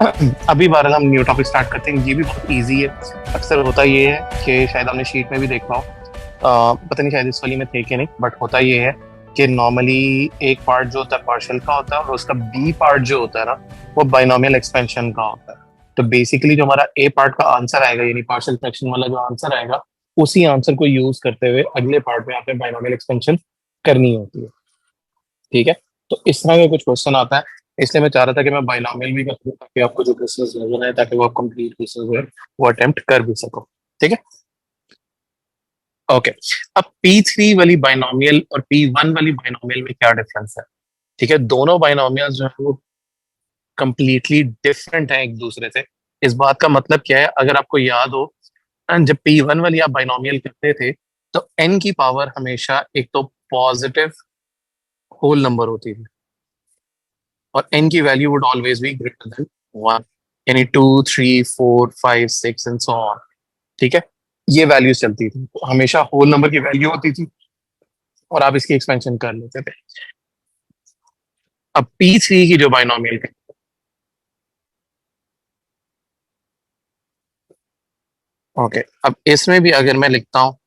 अभी बहरहाल हम न्यू टॉपिक स्टार्ट करते हैं। ये भी बहुत इजी है। अक्सर होता ये है कि शायद हमने शीट में भी देखा हो, पता नहीं शायद इस वाली में थे कि नहीं, बट होता ये है कि नॉर्मली एक पार्ट जो होता है पार्शियल का होता है और उसका बी पार्ट जो होता है ना, वो बाइनोमियल एक्सपेंशन का होता है। तो बेसिकली जो हमारा ए पार्ट का आंसर आएगा, यानी पार्शियल फ्रैक्शन वाला जो आंसर आएगा, उसी आंसर को यूज करते हुए अगले पार्ट में आपने बाइनोमियल एक्सपेंशन करनी होती है। ठीक है, तो इस तरह का कुछ क्वेश्चन आता है। इसलिए मैं चाह रहा था कि मैं बाइनोमियल भी कर दूं ताकि आपको जो क्वेश्चन नजर आए, ताकि वो आप कंप्लीट क्वेश्चन जो है वो अटेम्प्ट कर भी सको। ठीक है, ओके। अब P3 वाली बाइनोमियल और P1 वाली बाइनोमियल में क्या डिफरेंस है? ठीक है, दोनों बाइनोमियल जो है वो कंप्लीटली डिफरेंट है एक दूसरे से। इस बात का मतलब क्या है, अगर आपको याद हो, जब P1 वाली आप बाइनोमियल करते थे तो n की पावर हमेशा एक तो पॉजिटिव होल नंबर होती थी और n की value would always be greater than 1, यानी 2, 3, 4, 5, 6 एंड सो ऑन। ठीक है, ये वैल्यूज चलती थी, तो हमेशा होल नंबर की वैल्यू होती थी और आप इसकी एक्सपेंशन कर लेते थे। अब P3 की जो बाइनोमियल है, ओके, अब इसमें भी अगर मैं लिखता हूँ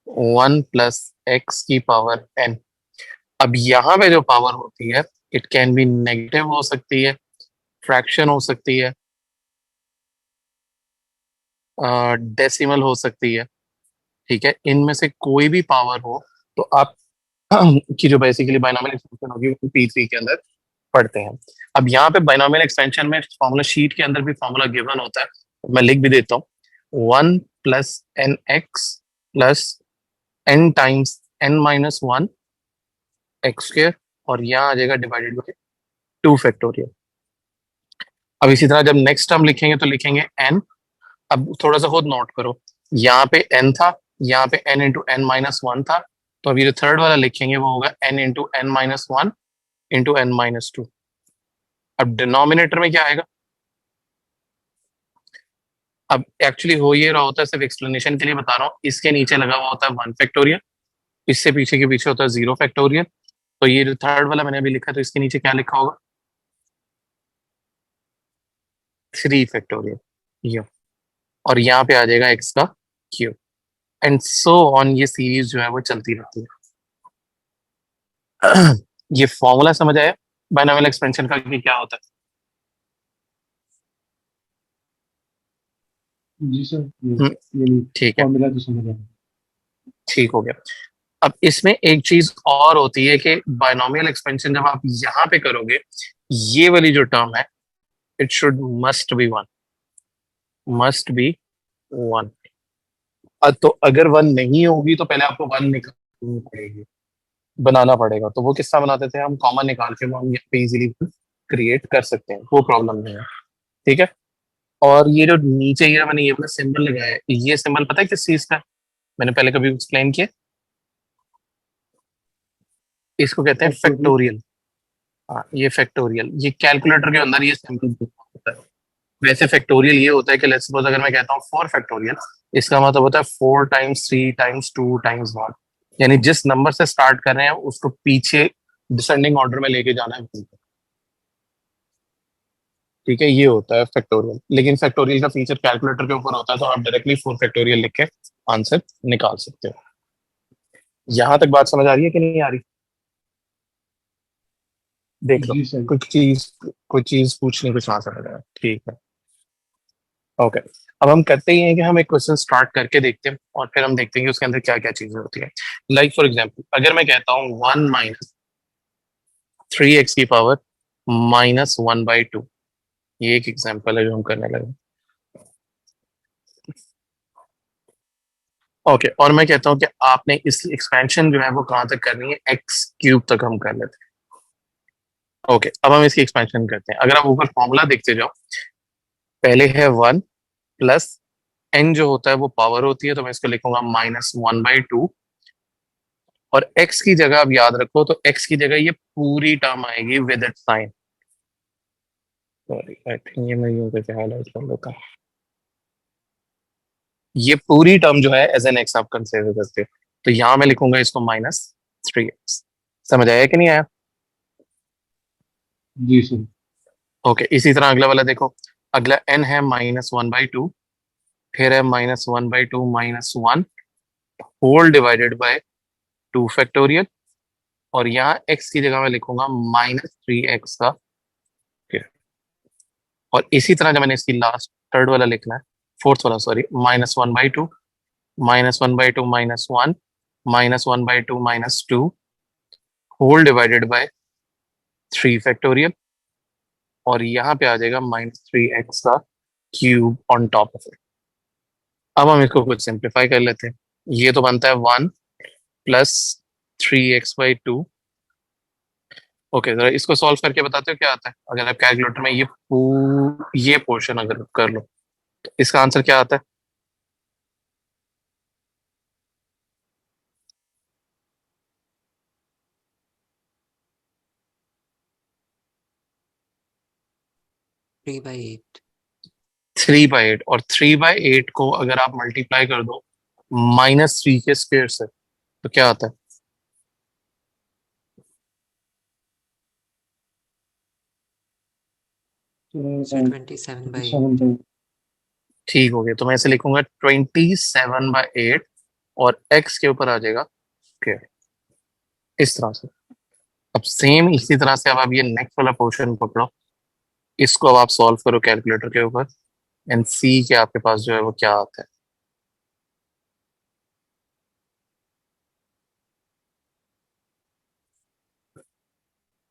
1 + x की पावर n, अब यहाँ पे जो पावर होती है, इट कैन बी नेगेटिव हो सकती है, फ्रैक्शन हो सकती है, डेसिमल हो सकती है। ठीक है, इनमें से कोई भी पावर हो तो आप की जो बेसिकली बाइनोमियल एक्सपेंशन होगी वो P3 के अंदर पढ़ते हैं। अब यहाँ पे बाइनोमियल एक्सपेंशन में फॉर्मूला शीट के अंदर भी फॉर्मूला गिवन होता है, मैं लिख भी देता हूँ। 1 + nx + n - 1 x², और यहाँ आ जाएगा डिवाइडेड बाई 2 फैक्टोरियल। अब इसी तरह जब नेक्स्ट टर्म लिखेंगे तो लिखेंगे n। अब थोड़ा सा खुद नोट करो, यहाँ पे n था, यहाँ पे n इंटू n - 1 था, तो अभी जो थर्ड वाला लिखेंगे वो होगा n into n - 1 into n - 2। अब डिनोमिनेटर में क्या आएगा? अब एक्चुअली हो ये रहा होता है, सिर्फ एक्सप्लेनेशन के लिए बता रहा हूँ, इसके नीचे लगा हुआ होता है 1 फैक्टोरियल, इससे पीछे के पीछे होता है 0 फैक्टोरियल। तो ये जो थर्ड वाला मैंने अभी लिखा तो इसके नीचे क्या लिखा होगा? 3 फैक्टोरियल, ये। और यहाँ पे आ जाएगा x का क्यूब, एंड सो ऑन, ये सीरीज जो है वो चलती रहती है। ये फॉर्मूला समझ आया बाइनोमियल एक्सपेंशन का कि क्या होता जी सर, है? ये ठीक है, फॉर्मूला तो समझ आया। ठीक हो गया। अब इसमें एक चीज और होती है कि बाइनोमियल एक्सपेंशन जब आप यहाँ पे करोगे, ये वाली जो टर्म है, it should must be one. तो अगर वन नहीं होगी तो पहले आपको वन निकालनी पड़ेगी, बनाना पड़ेगा। तो वो किससे बनाते थे हम? कॉमन निकाल के वो हम यहाँ पे इजीली क्रिएट कर सकते हैं, वो प्रॉब्लम नहीं है। ठीक है, और ये जो नीचे ये मैंने ये वाला सिंबल लगाया है, ये सिंबल पता है किस चीज का है? मैंने पहले कभी एक्सप्लेन किया, इसको कहते हैं फैक्टोरियल। फैक्टोरियल। हाँ, ये फैक्टोरियल, ये कैलकुलेटर के अंदर ये सिंबल होता है। वैसे फैक्टोरियल ये होता है कि लेट्स सपोज अगर मैं कहता हूँ 4 फैक्टोरियल, इसका मतलब होता है 4 × 3 × 2 × 1, यानी जिस नंबर से स्टार्ट कर रहे हैं उसको पीछे डिसेंडिंग ऑर्डर में लेके जाना है। ठीक है, ये होता है फैक्टोरियल। लेकिन फैक्टोरियल का फीचर कैलकुलेटर के ऊपर होता है, तो आप डायरेक्टली 4 फैक्टोरियल लिख के आंसर निकाल सकते हो। यहां तक बात समझ आ रही है कि नहीं आ रही? देख लो, जी सर। कुछ चीज पूछनी, कुछ ना समझ आया, ठीक है, ओके। अब हम करते ही हैं कि हम एक क्वेश्चन स्टार्ट करके देखते हैं और फिर हम देखते हैं कि उसके अंदर क्या क्या चीजें होती है। लाइक फॉर एग्जाम्पल, अगर मैं कहता हूँ 1 - 3 x की पावर -1/2, ये एक एग्जाम्पल है जो हम करने लगे। ओके, और मैं कहता हूँ कि आपने इस एक्सपेंशन जो है वो कहाँ तक करनी है, x³ तक हम कर लेते हैं। ओके, अब हम इसकी एक्सपेंशन करते हैं। अगर आप ऊपर फॉर्मूला देखते जाओ, पहले है 1 + n, जो होता है वो पावर होती है, तो मैं इसको लिखूंगा -1/2। और x की जगह आप याद रखो, तो x की जगह ये पूरी टर्म आएगी with it sine. Sorry, I think ये मैं यूं करके हाईलाइट कर लेता हूँ। ये पूरी टर्म जो है एज एन x आप कंसिडर करते हो, तो यहां मैं लिखूंगा इसको -3x। समझ आया कि नहीं आया? जी सर। ओके, इसी तरह अगला वाला देखो। अगला n है -1/2, फिर है -1/2 -1 होल डिवाइडेड बाय 2 फैक्टोरियल, और यहाँ x की जगह मैं लिखूंगा -3x का स्क्वायर। और इसी तरह जब मैंने इसकी लास्ट थर्ड वाला लिखना है, फोर्थ वाला sorry, -1/2 -1/2 -1 -1/2 -2 whole divided by 3 factorial, और यहाँ पे आ जाएगा -3x का cube on top of it. अब हम इसको कुछ सिंप्लीफाई कर लेते हैं। ये तो बनता है 1 + 3x/2। ओके, जरा इसको सॉल्व करके बताते हो क्या आता है। अगर आप कैलकुलेटर में ये पोर्शन अगर कर लो तो इसका आंसर क्या आता है। 3/8। 3/8, और 3/8 को अगर आप मल्टीप्लाई कर दो -3 के स्क्वायर से तो क्या आता है। 27/8। ठीक हो गया, तो मैं इसे लिखूंगा 27/8, और x के ऊपर आ जाएगा स्क्वायर, इस तरह से। अब सेम इसी तरह से अब आप ये नेक्स्ट वाला पोर्शन पकड़ो, इसको अब आप सॉल्व करो कैलकुलेटर के ऊपर, एंड सी के आपके पास जो है वो क्या आता है।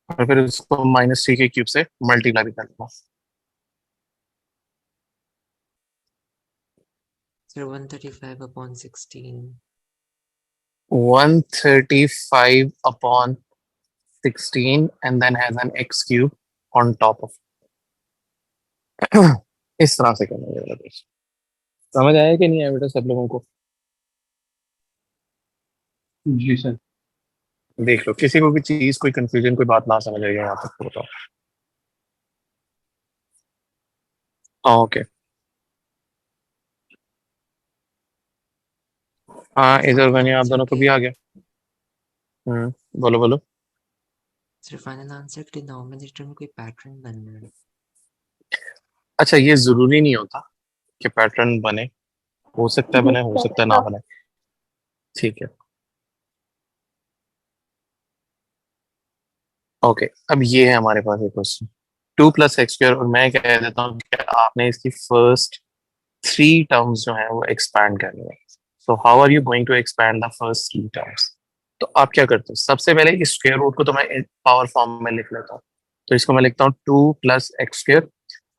और फिर उसको -3 के क्यूब से मल्टीप्लाई भी करना। Sir 135/16। 135/16 and then has an x cube on top of इस तरह से करना है कुछ। समझ आया कि नहीं आया बेटा सब लोगों को। जी सर। देख लो, किसी को भी चीज कोई कंफ्यूजन कोई बात ना समझ आई यहाँ तक तो बताओ। ओके, हाँ सर इधर फाइनल बने आप आंसर दोनों को के भी आ गया। बोलो बोलो। सर फाइनल आंसर के डिनोमिनेटर में कोई पैटर्न बनना है। अच्छा, ये जरूरी नहीं होता कि पैटर्न बने, हो सकता है बने, हो सकता है ना बने। ठीक है, ओके। अब ये है हमारे पास एक क्वेश्चन, 2 + x² और मैं कह देता हूँ कि आपने इसकी फर्स्ट 3 टर्म्स जो है वो एक्सपैंड करनी है। So how are you going to expand the first 3 terms. तो आप क्या करते हो, सबसे पहले इस स्क्वायर रूट को तो मैं पावर फॉर्म में लिख लेता हूँ। तो इसको मैं लिखता हूँ 2 + x²,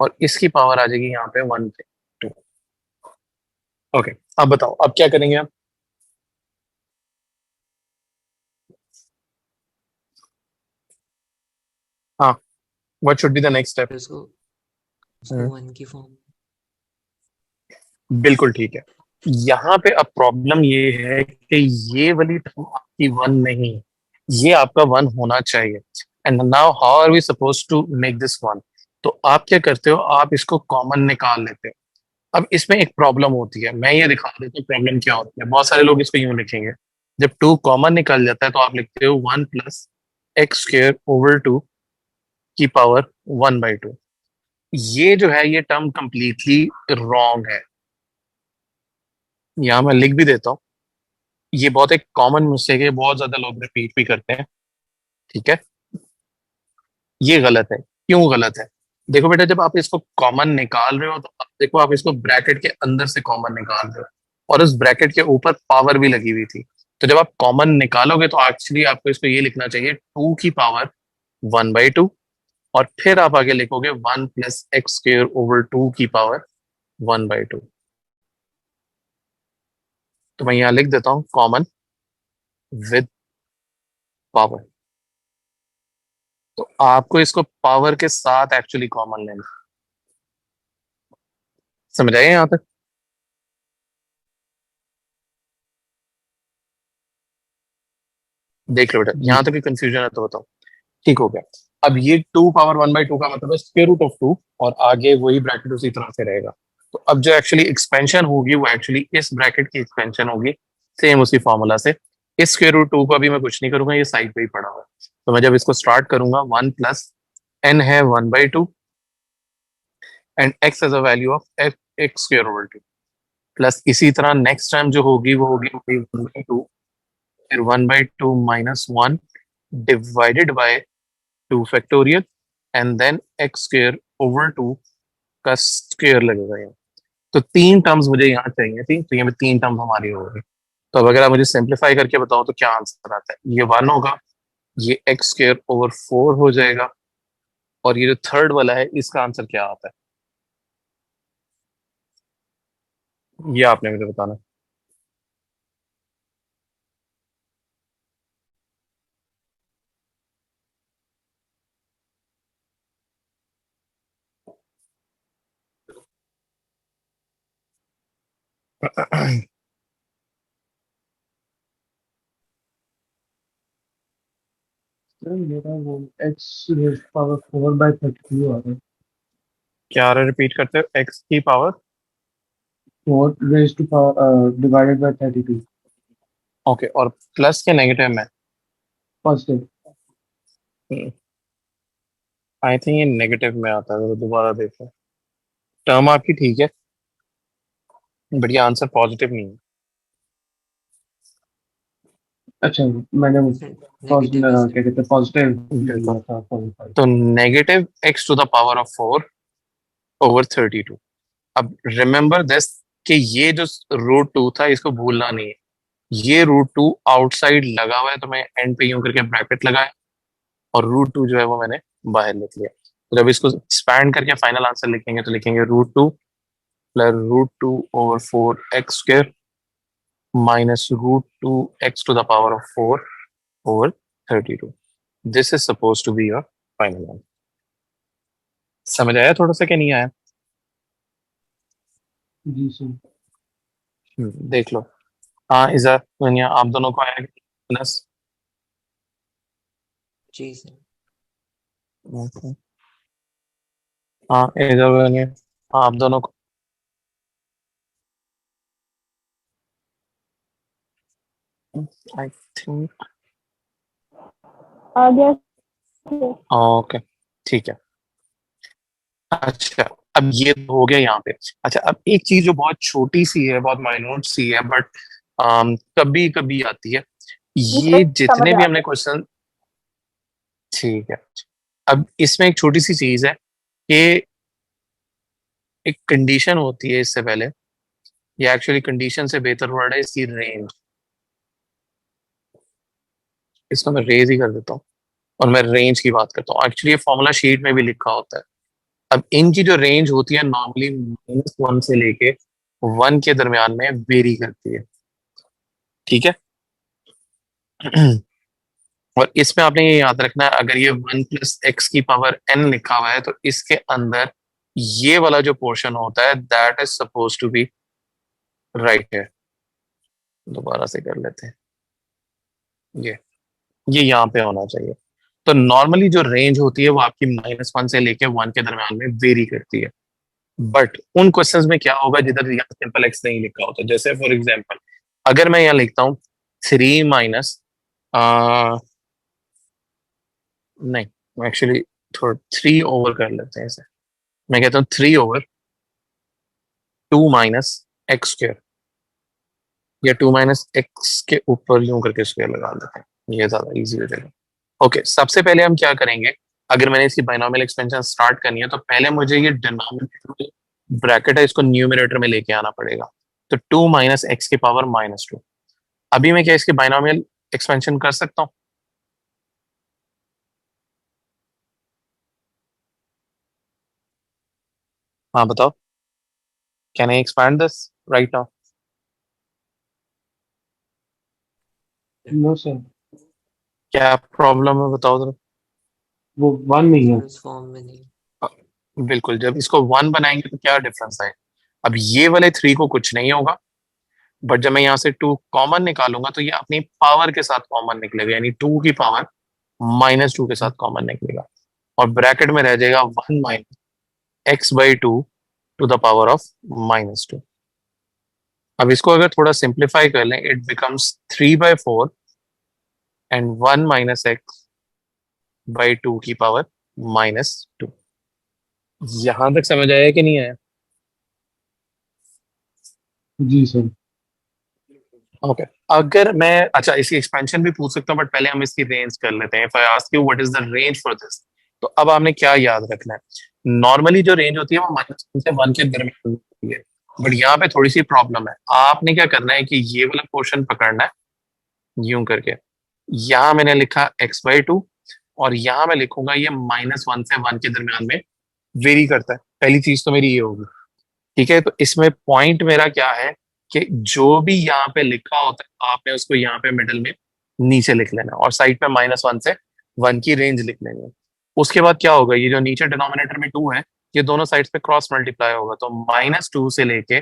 और इसकी पावर आ जाएगी यहाँ पे 1/2। ओके, अब बताओ अब क्या करेंगे आप। हाँ, what should be the next step. फिर उसको उसको 1 की फॉर्म। बिल्कुल ठीक है। यहाँ पे अब प्रॉब्लम ये है कि ये वाली टर्म आपकी 1 नहीं, ये आपका 1 होना चाहिए। And now how are we suppose to make this 1। तो आप क्या करते हो, आप इसको कॉमन निकाल लेते हो। अब इसमें एक प्रॉब्लम होती है, मैं ये दिखा देता हूँ प्रॉब्लम क्या होती है। बहुत सारे लोग इसको यूं लिखेंगे, जब 2 कॉमन निकल जाता है तो आप लिखते हो 1 + x²/2 की पावर 1/2। ये जो है ये टर्म कंप्लीटली रॉन्ग है। यहाँ मैं लिख भी देता हूँ, ये बहुत एक कॉमन मिस्टेक है, बहुत ज्यादा लोग रिपीट भी करते हैं। ठीक है, ये गलत है। क्यों गलत है, देखो बेटा, जब आप इसको कॉमन निकाल रहे हो तो आप देखो, आप इसको ब्रैकेट के अंदर से कॉमन निकाल रहे हो, और उस ब्रैकेट के ऊपर पावर भी लगी हुई थी। तो जब आप कॉमन निकालोगे तो एक्चुअली आपको इसको ये लिखना चाहिए 2 की पावर 1/2, और फिर आप आगे लिखोगे 1 + x²/2 की पावर 1/2। तो मैं यहाँ लिख देता हूँ कॉमन विद पावर। तो आपको इसको पावर के साथ एक्चुअली कॉमन लेना। समझ आए यहाँ तक। देख लो बेटा, यहाँ तक भी कंफ्यूजन है तो बताओ। ठीक हो गया। अब ये 2 पावर 1/2 का मतलब है √2, और आगे वही ब्रैकेट उसी तरह से रहेगा। तो अब जो एक्चुअली एक्सपेंशन होगी वो एक्चुअली इस ब्रैकेट की एक्सपेंशन होगी, सेम उसी फॉर्मूला से। इस √2 को अभी मैं कुछ नहीं करूंगा, ये साइड पे ही पड़ा हुआ है। तो मैं जब इसको स्टार्ट करूंगा, 1 + n है 1/2, and x as a value of x square over 2, plus इसी तरह नेक्स्ट टाइम जो होगी वो होगी 1/2, फिर 1/2 minus 1 divided by 2 factorial, and then x square over 2 का स्क्वायर लगेगा यहाँ। तो 3 टर्म्स मुझे यहाँ चाहिए थी, तो ये में 3 टर्म्स हमारी हो गई। तो अब अगर आप मुझे सिंप्लीफाई करके बताओ तो क्या आंसर आता है? ये 1 होगा, ये x स्क्वायर ओवर 4 हो जाएगा, और ये जो थर्ड वाला है इसका आंसर क्या आता है, ये आपने मुझे बताना। मेरा वो x रेज़ पावर 4/32 आ रहा है। क्या रिपीट करते हो? x की power 4 raise to power divided by 32 okay, और प्लस के नेगेटिव में? पॉजिटिव। आई थिंक ये नेगेटिव में आता है, तो दोबारा देखो। टर्म आपकी ठीक है, बट ये आंसर पॉजिटिव नहीं है। अच्छा, मैंने नेगेटिव है क्या सर। कहते हैं पॉजिटिव बिल्कुल। लिया था 45। तो negative x to the power of 4 over 32। अब रिमेंबर दिस कि ये जो √2 था इसको भूलना नहीं है। ये √2 आउटसाइड लगा हुआ है, तो मैं एंड पे यूं करके ब्रैकेट लगाया, और √2 जो है वो मैंने बाहर लिख लिया। तो जब इसको एक्सपैंड करके फाइनल आंसर लिखेंगे तो लिखेंगे √2 plus √2 over 4x square minus √2 x to the power of 4 over 32। This is suppose to be your final answer. समझ आया थोड़ा सा कि नहीं आया? जी सर। देख लो। हाँ इधर दुनिया आप दोनों को आया प्लस? जी सर। हाँ इधर दुनिया आप दोनों को। आई थिंक आ गया sir। ओके, ठीक है। अच्छा, अब ये तो हो गया यहाँ पे। अच्छा, अब एक चीज जो बहुत छोटी सी है, बहुत माइन्यूट सी है, बट कभी कभी आती है। जी ये सर, समझ जितने आ भी हमने गया। क्वेश्चन, ठीक है। अब इसमें एक छोटी सी चीज है कि एक कंडीशन होती है इससे पहले, या एक्चुअली कंडीशन से बेहतर वर्ड है इसकी रेंज। इसको मैं रेज ही कर देता हूँ और मैं रेंज की बात करता हूँ। एक्चुअली ये फॉर्मूला शीट में भी लिखा होता है। अब इनकी जो रेंज होती है नॉर्मली -1 से लेके 1 के दरमियान में वेरी करती है, ठीक है। और इसमें आपने ये याद रखना है, अगर ये 1 प्लस एक्स की पावर n लिखा हुआ है तो इसके अंदर ये वाला जो पोर्शन होता है that is suppose to be right है। दोबारा से कर लेते हैं। ये ये यहाँ पे होना चाहिए। तो नॉर्मली जो रेंज होती है वो आपकी -1 से लेके 1 के दरमियान में वेरी करती है। बट उन क्वेश्चंस में क्या होगा जिधर यहाँ सिंपल एक्स नहीं लिखा होता, जैसे फॉर एग्जांपल अगर मैं यहाँ लिखता हूँ 3 माइनस, नहीं एक्चुअली थोड़ा 3 ओवर कर लेते हैं इसे। मैं कहता हूँ 3 ओवर 2 माइनस एक्स स्क्वायर, या 2 माइनस एक्स के ऊपर यूं करके स्क्वायर लगा देते हैं, ये ज्यादा इजी हो जाएगा। ओके, सबसे पहले हम क्या करेंगे, अगर मैंने इसकी बाइनोमियल एक्सपेंशन स्टार्ट करनी है तो पहले मुझे ये डिनोमिनेटर में ब्रैकेट है इसको न्यूमरेटर में लेके आना पड़ेगा। तो 2 माइनस एक्स की पावर -2। अभी मैं क्या इसकी बाइनोमियल एक्सपेंशन कर सकता हूँ? हाँ बताओ, can I expand this right now? No sir, क्या प्रॉब्लम है बताओ जरा। वो 1 नहीं है। सर उस फॉर्म में नहीं। बिल्कुल, जब इसको 1 बनाएंगे तो क्या डिफरेंस है? अब ये वाले 3 को कुछ नहीं होगा, बट जब मैं यहाँ से 2 कॉमन निकालूंगा तो ये अपनी पावर के साथ कॉमन निकलेगा, यानी 2 की पावर -2 के साथ कॉमन निकलेगा, और ब्रैकेट में रह जाएगा 1 minus x/2 to the power of -2। अब इसको अगर थोड़ा सिंप्लीफाई कर लें it becomes 3/4 and 1 minus x/2 की पावर -2। यहां तक समझ आया कि नहीं आया? जी सर। ओके। अगर मैं, अच्छा, इसकी एक्सपेंशन भी पूछ सकता हूँ, बट पहले हम इसकी रेंज कर लेते हैं। If I ask you what is the range for this, तो अब आपने क्या याद रखना है? नॉर्मली जो रेंज होती है वो -1 से 1 के दरमियान होती है, बट यहाँ पे थोड़ी सी प्रॉब्लम है। आपने क्या करना है कि ये वाला पोर्शन पकड़ना है, यूं करके। यहाँ मैंने लिखा x/2, और यहाँ मैं लिखूंगा ये -1 से 1 के दरमियान में वेरी करता है। पहली चीज तो मेरी ये होगी, ठीक है। तो इसमें पॉइंट मेरा क्या है कि जो भी यहाँ पे लिखा होता है आपने उसको यहाँ पे मिडिल में नीचे लिख लेना, और साइड पे -1 से 1 की रेंज लिख लेनी है। उसके बाद क्या होगा, ये जो नीचे डिनोमिनेटर में 2 है, ये दोनों साइड पे क्रॉस मल्टीप्लाई होगा, तो -2 से लेके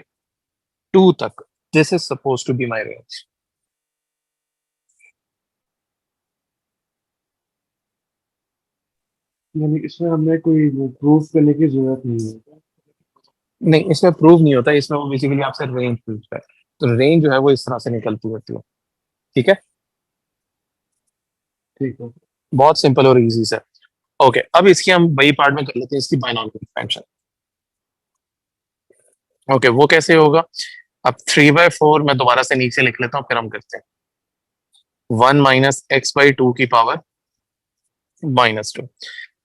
2 तक, this is suppose to be my range. यानी इसमें हमें कोई वो प्रूफ करने की जरूरत नहीं है। नहीं, इसमें प्रूव नहीं होता, इसमें वो बेसिकली आपसे रेंज पूछता है। तो रेंज जो है वो इस तरह से निकलती होती है, ठीक है। ठीक है। बहुत सिंपल और इजी से। ओके, अब इसकी हम वही पार्ट में कर लेते हैं, इसकी बायनॉमियल एक्सपेंशन। ओके, वो कैसे होगा? अब 3/4 मैं दोबारा से नीचे लिख लेता हूँ, फिर हम करते हैं। 1 - x/2 की पावर -2।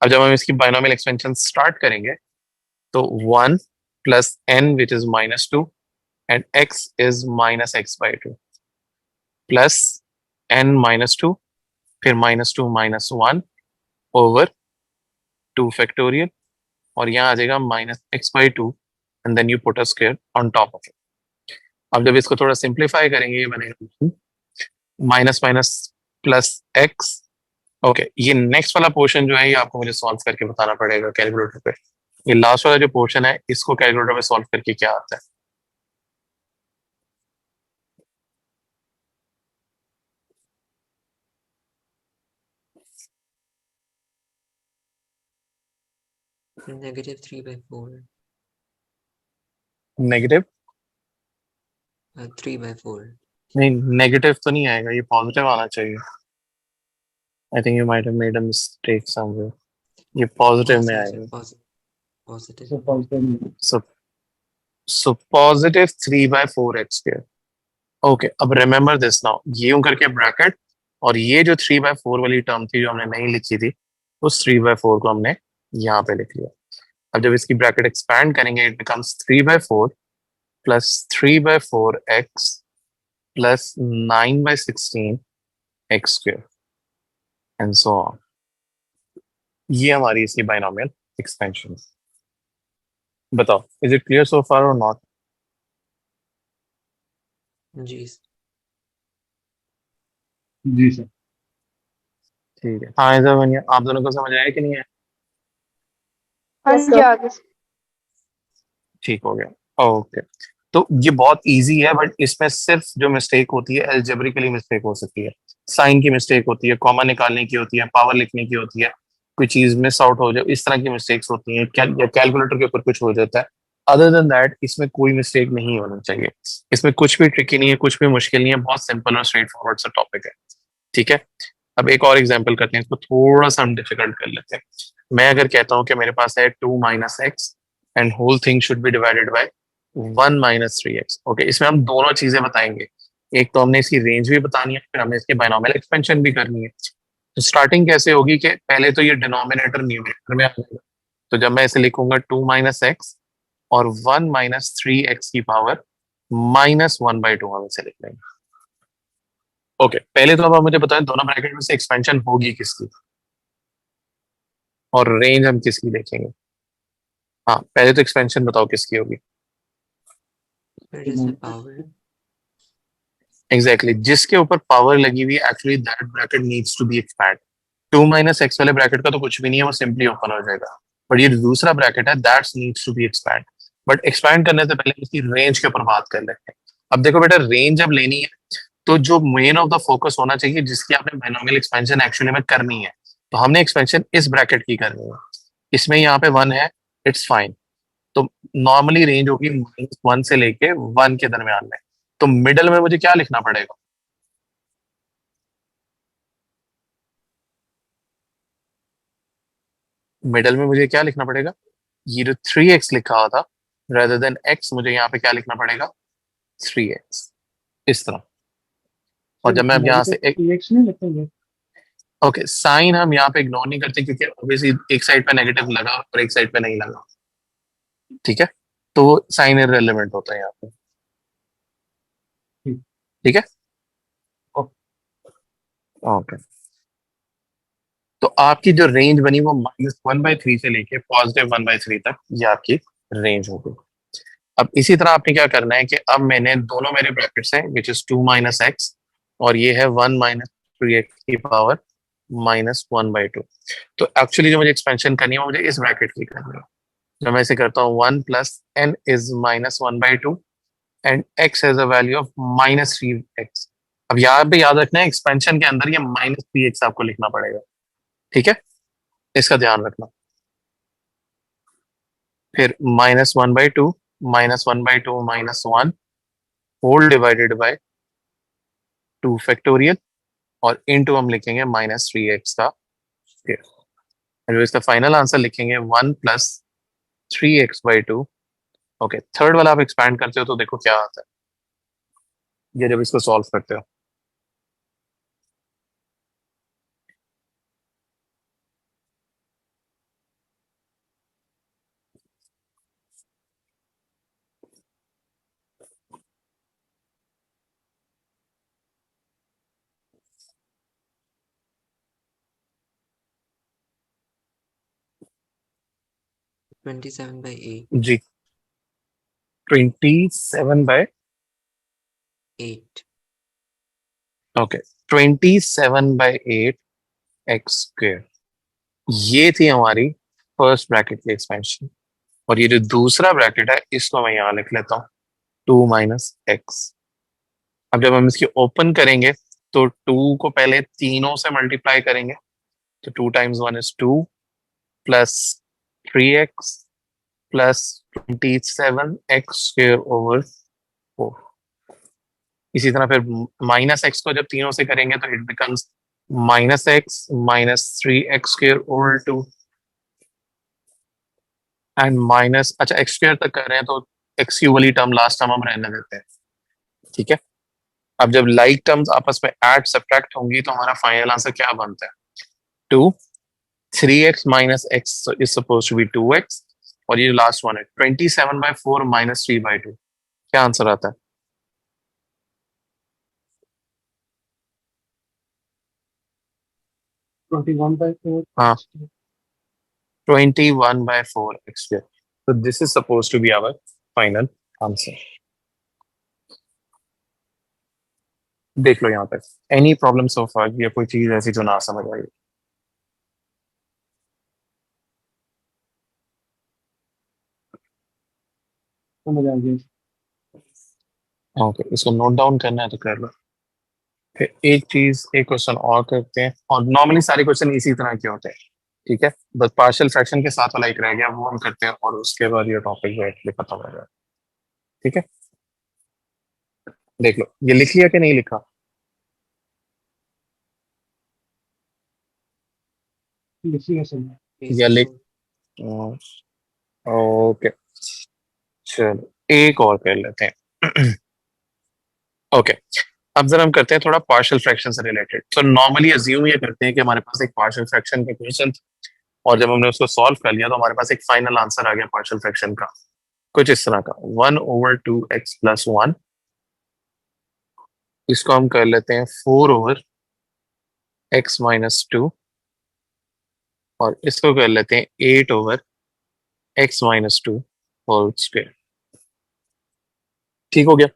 अब जब हम इसकी बायनॉमियल एक्सपेंशन स्टार्ट करेंगे, तो 1 + n which is -2, and x is -x/2, plus n-2, फिर -2 -1 ओवर 2 फैक्टोरियल, और यहाँ आ जाएगा -x/2, and then you put a square on top of it. अब जब इसको थोड़ा सिंप्लीफाई करेंगे, ये बनेगा minus minus plus x. Okay, ये नेक्स्ट वाला पोर्शन जो है ये आपको मुझे सॉल्व करके बताना पड़ेगा कैलकुलेटर पे। ये लास्ट वाला जो पोर्शन है इसको कैलकुलेटर पे सॉल्व करके क्या आता है? -3/4। नेगेटिव? 3/4। नहीं, नेगेटिव तो नहीं आएगा, ये पॉजिटिव आना चाहिए। I think you might have made a mistake somewhere. ये पॉजिटिव में अच्छा अच्छा, आएगा। Positive. Sir positive. So so positive 3/4 x²। Okay, अब रिमेम्बर दिस नाउ, ये यूं करके ब्रैकेट, और ये जो 3/4 वाली टर्म थी जो हमने नहीं लिखी थी, उस 3/4 को हमने यहाँ पे लिख लिया। अब जब इसकी ब्रैकेट एक्सपैंड करेंगे, it becomes 3/4 plus 3/4 x plus 9/16 x², and so on. ये हमारी इसकी बाइनोमियल एक्सपेंशन। बताओ, इज इट क्लियर सो फार और नॉट? जी। Ji sir. ठीक है, हाँ ऐसा बनिए। आप दोनों को समझ आया कि नहीं है? हाँ जी, आगे से। ठीक हो गया, ओके। तो ये बहुत इजी है, बट इसमें सिर्फ जो मिस्टेक होती है एल्जेब्रिकली मिस्टेक हो सकती है। साइन की मिस्टेक होती है, कॉमा निकालने की होती है, पावर लिखने की होती है, कोई चीज मिस आउट हो जाए, इस तरह की मिस्टेक्स होती हैं, या कैलकुलेटर के ऊपर कुछ हो जाता है। अदर देन दैट इसमें कोई मिस्टेक नहीं होनी चाहिए। इसमें कुछ भी ट्रिकी नहीं है, कुछ भी मुश्किल नहीं है, बहुत सिंपल और स्ट्रेट फॉरवर्ड सा टॉपिक है, ठीक है। अब एक और एग्जाम्पल करते हैं, इसको थोड़ा सा हम डिफिकल्ट कर लेते हैं। मैं अगर कहता हूँ कि मेरे पास है 2 - x, and whole thing should be divided by 1 - 3x। Okay, इसमें हम दोनों चीजें बताएंगे। एक तो हमने इसकी रेंज भी बतानी है, फिर हमें इसके बायनॉमियल एक्सपेंशन भी करनी है। तो स्टार्टिंग कैसे होगी कि पहले तो ये डिनोमिनेटर न्यूमरेटर में आ जाएगा। तो जब मैं इसे लिखूंगा 2 - x और 1 - 3x की पावर -1/2, हम इसे लिख लेंगे। ओके, पहले तो अब आप मुझे बताएं दोनों ब्रैकेट में से एक्सपेंशन होगी किसकी, और रेंज हम किसकी देखेंगे? हाँ, पहले तो एक्सपेंशन बताओ किसकी होगी। फिर इसमें पावर है। एग्जैक्टली जिसके ऊपर पावर लगी हुई है, actually that bracket needs to be expand. 2 - x वाले ब्रैकेट का तो कुछ भी नहीं है, वो सिंपली ओपन हो जाएगा। बट ये दूसरा ब्रैकेट है, that needs to be expand. But expand करने से पहले इसकी रेंज के ऊपर बात कर लेते हैं। अब देखो बेटा, रेंज जब लेनी है तो जो मेन ऑफ द फोकस होना चाहिए, जिसकी आपने बाइनोमियल एक्सपेंशन एक्चुअली में करनी है, तो हमने एक्सपेंशन इस ब्रैकेट की करनी है। इसमें यहाँ पे 1 है, इट्स फाइन। तो नॉर्मली रेंज होगी -1 से लेके 1 के दरमियान में। तो मिडल में मुझे क्या लिखना पड़ेगा? मिडल में मुझे क्या लिखना पड़ेगा? ये जो 3x लिखा हुआ था rather than x, मुझे यहाँ पे क्या लिखना पड़ेगा, 3x, इस तरह। और जब मैं अब यहाँ से एक्स नहीं लिखेंगे। ओके, साइन हम यहाँ पे इग्नोर नहीं करते क्योंकि ऑब्वियसली एक साइड पे नेगेटिव लगा और एक साइड पे नहीं लगा, ठीक है, तो साइन इररिलेवेंट होता है यहाँ पे, ठीक। ठीक है, ओके। तो आपकी जो रेंज बनी वो -1/3 से लेके +1/3 तक, ये आपकी रेंज होगी। अब इसी तरह आपने क्या करना है कि अब मैंने दोनों मेरे ब्रैकेट्स हैं विच इज 2 - x और ये है 1 - 3x की पावर -1/2। तो एक्चुअली जो मुझे एक्सपेंशन करनी है वो मुझे इस ब्रैकेट की करनी है। जब मैं इसे करता हूँ 1 + n is -1/2 and x has a value of -3x। अब यहाँ पे याद रखना है एक्सपेंशन के अंदर ये -3x आपको लिखना पड़ेगा, ठीक है, इसका ध्यान रखना। फिर -1/2 -1/2 -1 होल डिवाइडेड बाय 2 फैक्टोरियल और इनटू हम लिखेंगे -3x का स्क्वायर। जो इसका फाइनल आंसर लिखेंगे 1 + 3x/2। ओके, थर्ड वाला आप एक्सपैंड करते हो तो देखो क्या आता है, ये जब इसको सॉल्व करते हो। ट्वेंटी सेवन बाई जी, 27/8। ओके, 27/8 x स्क्वायर, ये थी हमारी फर्स्ट ब्रैकेट की एक्सपेंशन। और ये जो दूसरा ब्रैकेट है इसको मैं यहाँ लिख लेता हूँ 2 - x। अब जब हम इसकी ओपन करेंगे तो 2 को पहले तीनों से मल्टीप्लाई करेंगे, तो 2 × 1 = 2 प्लस 3x प्लस 27x²/4। इसी तरह फिर -x को जब तीनों से करेंगे तो it becomes -x -3x²/2 and minus, अच्छा x² तक कर रहे हैं तो x³ वाली टर्म लास्ट टर्म हम रहने देते हैं, ठीक है। अब जब लाइक टर्म्स आपस में ऐड सब्ट्रैक्ट होंगी तो हमारा फाइनल आंसर क्या बनता है, 2 3x - x is suppose to be 2x और ये लास्ट वन है 27/4 -3/2, क्या आंसर आता है? 21/4 हाँ, 21/4 x²। So this is supposed to be our final answer. देख लो यहाँ तक, एनी प्रॉब्लम सो फार, या कोई चीज ऐसी जो ना समझ आई? समझ आ गया। ओके, इसको नोट डाउन करना है तो कर लो। फिर एक चीज, एक क्वेश्चन और करते हैं, और नॉर्मली सारे क्वेश्चन इसी तरह के होते हैं, ठीक है, बस पार्शियल फ्रैक्शन के साथ वाला एक रह गया, वो हम करते हैं और उसके बाद ये टॉपिक जो है खत्म हो जाएगा, ठीक है। देख लो, ये लिख लिया कि नहीं लिखा? लिखिए सही। या लिख, ओके, चलो एक और कर लेते हैं। ओके, अब जरा हम करते हैं थोड़ा पार्शियल फ्रैक्शन से रिलेटेड। तो नॉर्मली अज्यूम ये करते हैं कि हमारे पास एक पार्शियल फ्रैक्शन का क्वेश्चन और जब हमने उसको सॉल्व कर लिया तो हमारे पास एक फाइनल आंसर आ गया पार्शियल फ्रैक्शन का, कुछ इस तरह का 1/2x + 1। इसको हम कर लेते हैं 4/x - 2 और इसको कर लेते हैं 8/x - 2 होल स्क्वायर। ठीक हो गया।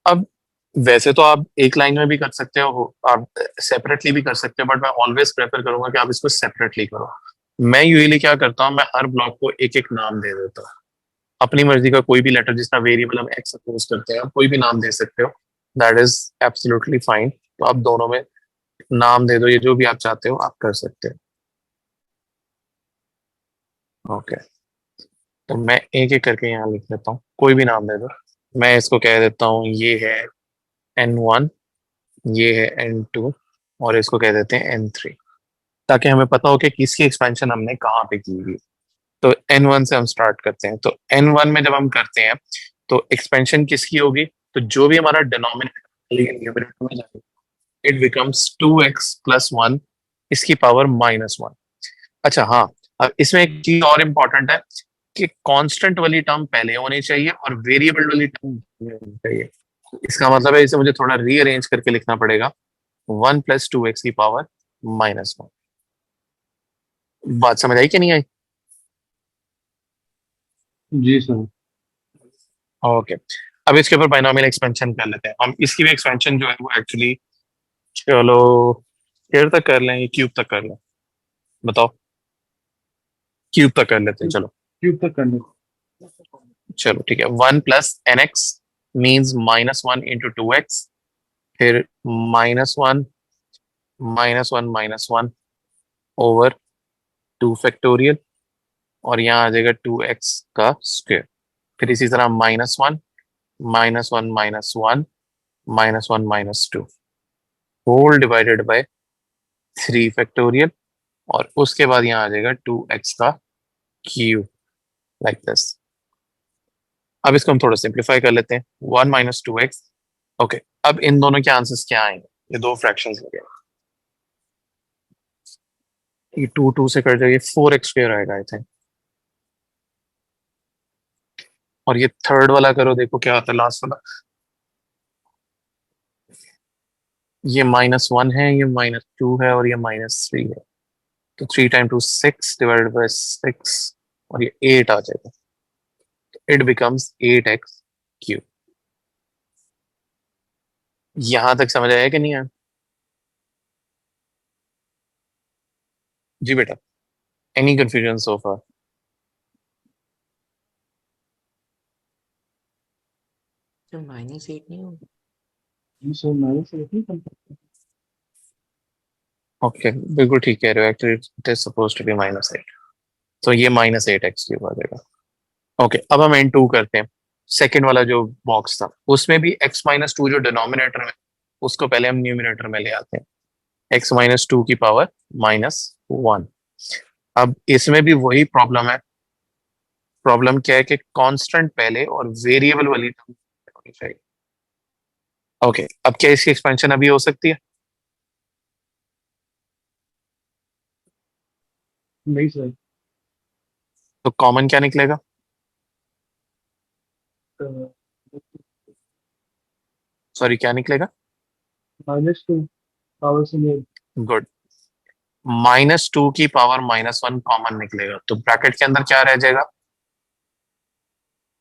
अब वैसे तो आप एक लाइन में भी कर सकते हो, आप सेपरेटली भी कर सकते हो, बट मैं ऑलवेज प्रेफर करूंगा कि आप इसको सेपरेटली करो। मैं यूजुअली क्या करता हूँ, मैं हर ब्लॉक को एक एक नाम दे देता हूँ, अपनी मर्जी का कोई भी लेटर, जिसका वेरिएबल हम एक्स सपोज करते हैं, आप कोई भी नाम दे सकते हो, दैट इज एब्सोल्युटली फाइन। तो आप दोनों में नाम दे दो, ये जो भी आप चाहते हो आप कर सकते हो। ओके, तो मैं एक एक करके यहाँ लिख लेता हूँ, कोई भी नाम दे दो। मैं इसको कह देता हूँ ये है n1, ये है n2 और इसको कह देते हैं n3, ताकि हमें पता हो कि किसकी एक्सपेंशन हमने कहाँ पे की हुई। तो n1 से हम स्टार्ट करते हैं। तो n1 में जब हम करते हैं तो एक्सपेंशन किसकी होगी? तो जो भी हमारा डिनोमिनेटर में जाएगा, इट बिकम्स 2x प्लस 1 इसकी पावर -1। अच्छा हाँ, अब इसमें एक चीज और इम्पोर्टेंट है कि कांस्टेंट वाली टर्म पहले होनी चाहिए और वेरिएबल वाली टर्म होनी चाहिए। इसका मतलब है इसे मुझे थोड़ा रीअरेंज करके लिखना पड़ेगा, 1 प्लस 2x की पावर -1। बात समझ आई कि नहीं आई? जी सर। ओके, अब इसके ऊपर बाइनोमियल एक्सपेंशन कर लेते हैं हम। इसकी भी एक्सपेंशन जो है वो एक्चुअली, चलो स्क्वायर तक कर लें, क्यूब तक कर लें, बताओ? क्यूब तक कर लेते हैं, चलो। क्यूब तक करने। चलो ठीक है, 1 plus n x means -1 into 2x, फिर -1 -1 ओवर 2 फैक्टोरियल, और यहाँ आ जाएगा 2x का स्क्वायर। फिर इसी तरह -1 -1 -1 -2 होल डिवाइडेड बाय 3 फैक्टोरियल, और उसके बाद यहाँ आ जाएगा 2x का क्यूब, लाइक दिस। अब इसको हम थोड़ा सिंप्लीफाई कर लेते हैं, 1 माइनस 2x। ओके, अब इन दोनों के आंसर्स क्या आएंगे? ये दो फ्रैक्शंस हो गए, ये 2 से कट जाएगा, 4x² आएगा आई थिंक। और ये थर्ड वाला करो, देखो क्या आता है लास्ट वाला। ये -1 है, ये -2 है, और ये -3 है। तो 3 टाइम 2 6 डिवाइडेड बाय 6, और ये 8 आ जाएगा। It becomes 8x³। यहां तक समझ आया कि नहीं आया? जी बेटा, एनी कंफ्यूजन सो फार? तो -8 नहीं होगा? जी सर, मैंने से नहीं करता। ओके, बिल्कुल ठीक कह रहे हो, actually it is suppose to be -8। तो ये -8x³ आ जाएगा। ओके, अब हम n2 करते हैं। सेकेंड वाला जो बॉक्स था उसमें भी x-2 जो डिनोमिनेटर में, उसको पहले हम न्यूमिनेटर में ले आते हैं, x-2 की पावर -1। अब इसमें भी वही प्रॉब्लम है। प्रॉब्लम क्या है कि कांस्टेंट पहले और वेरिएबल वाली टर्म होनी चाहिए। ओके, अब क्या इसकी एक्सपेंशन अभी हो सकती है? नहीं सर। तो कॉमन क्या निकलेगा? सॉरी, क्या निकलेगा? -2 पावर से ले। गुड, -2 की पावर -1 कॉमन निकलेगा, तो ब्रैकेट के अंदर क्या रह जाएगा?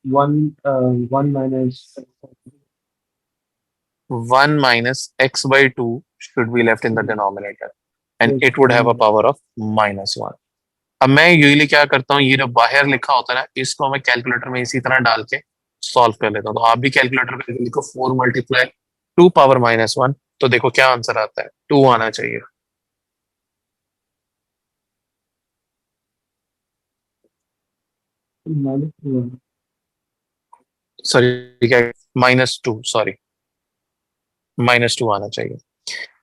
1 minus. 1 minus x/2 should be left in the denominator and it would have a power of -1। अब मैं यूजली क्या करता हूँ, ये जो बाहर लिखा होता है ना, इसको मैं कैलकुलेटर में इसी तरह डाल के सॉल्व कर लेता हूँ। तो आप भी कैलकुलेटर पे लिखो 4 मल्टीप्लाई 2 पावर -1, तो देखो क्या आंसर आता है, 2 आना चाहिए। सॉरी, क्या? -2, सॉरी, -2 आना चाहिए।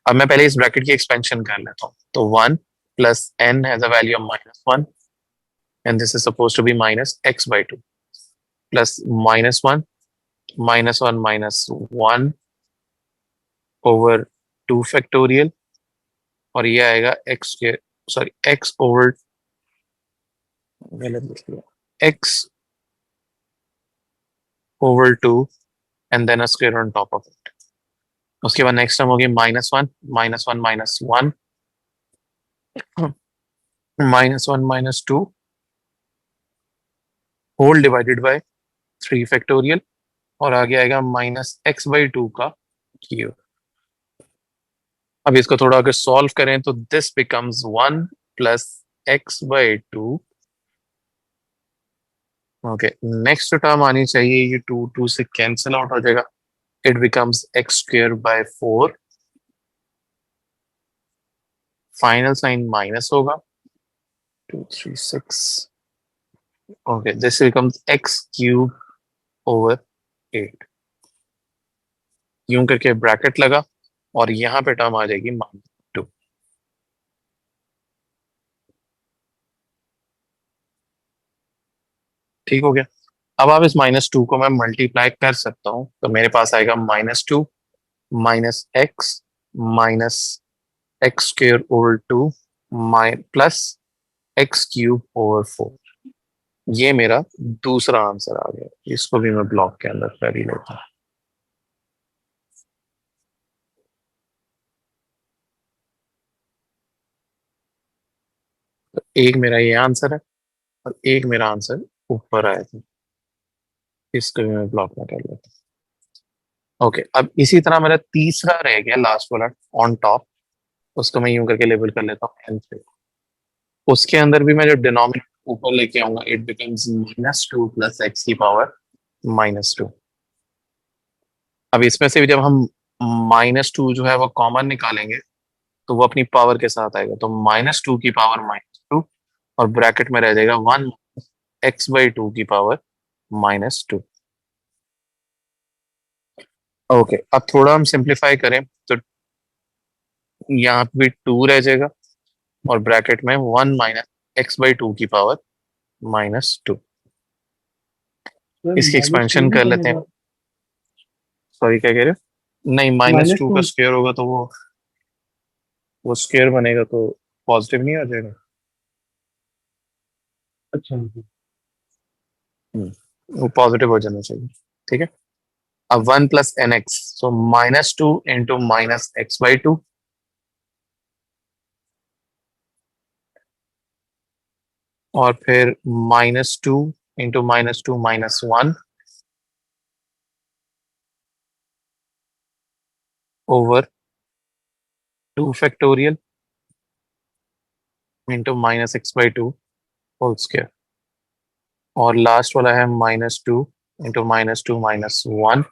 अब मैं पहले इस ब्रैकेट की एक्सपेंशन कर लेता हूँ। तो 1 plus n has a value of -1 and this is supposed to be -x/2 plus -1 -1 -1 over 2 factorial, और ये आएगा x के, सॉरी x ओवर, गलत लिख लिया, x over 2 and then a square on top of it. उसके बाद नेक्स्ट टर्म होगी -1 -1 -1 -1 -2 होल डिवाइडेड बाय 3 फैक्टोरियल, और आगे आएगा -x/2 का क्यूब। अब इसको थोड़ा अगर सॉल्व करें तो this becomes 1 plus x/2। Okay, next term आनी चाहिए, ये 2 2 से कैंसिल आउट हो जाएगा, it becomes x²/4। Final sign minus होगा, 2 3 6। Okay, this becomes x³ over 8। यूं करके ब्रैकेट लगा, और यहां पे टर्म आ जाएगी -2। ठीक हो गया। अब आप इस -2 को मैं मल्टीप्लाई कर सकता हूँ, तो मेरे पास आएगा -2 minus x square over 2 plus x cube over 4। ये मेरा दूसरा आंसर आ गया। इसको भी मैं ब्लॉक के अंदर कर ही लेता हूँ। तो एक मेरा ये आंसर है और एक मेरा आंसर ऊपर आया था। इसको भी मैं ब्लॉक में कर लेता हूँ। ओके, अब इसी तरह मेरा तीसरा रह गया लास्ट वाला ऑन टॉप। उसको मैं यूं करके लेबल कर लेता हूँ N3। उसके अंदर भी मैं जो डिनोमिनेटर ऊपर लेके आऊंगा, इट बिकम्स -2 प्लस एक्स की पावर -2। अब इसमें से भी जब हम -2 जो है वो कॉमन निकालेंगे, तो वो अपनी पावर के साथ आएगा। तो -2 की पावर -2 और ब्रैकेट में रह जाएगा 1 x/2 की पावर -2। ओके, अब थोड़ा हम सिंप्लीफाई करें तो यहाँ पे भी 2 रह जाएगा और ब्रैकेट में 1 x/2 की पावर -2। सर इसकी -2 एक्सपेंशन भी कर लेते हैं। बनेगा। सॉरी, क्या कह रहे हो? नहीं, -2 का -2। स्क्वायर होगा तो वो स्क्वायर बनेगा तो पॉजिटिव नहीं आ जाएगा। अच्छा। वो पॉजिटिव हो जाना चाहिए। ठीक है। अब 1 plus n x, so -2 into -x/2 और फिर -2 into -2 -1 over 2 factorial into -x/2 whole square. और लास्ट वाला है -2 इंटू -2 -1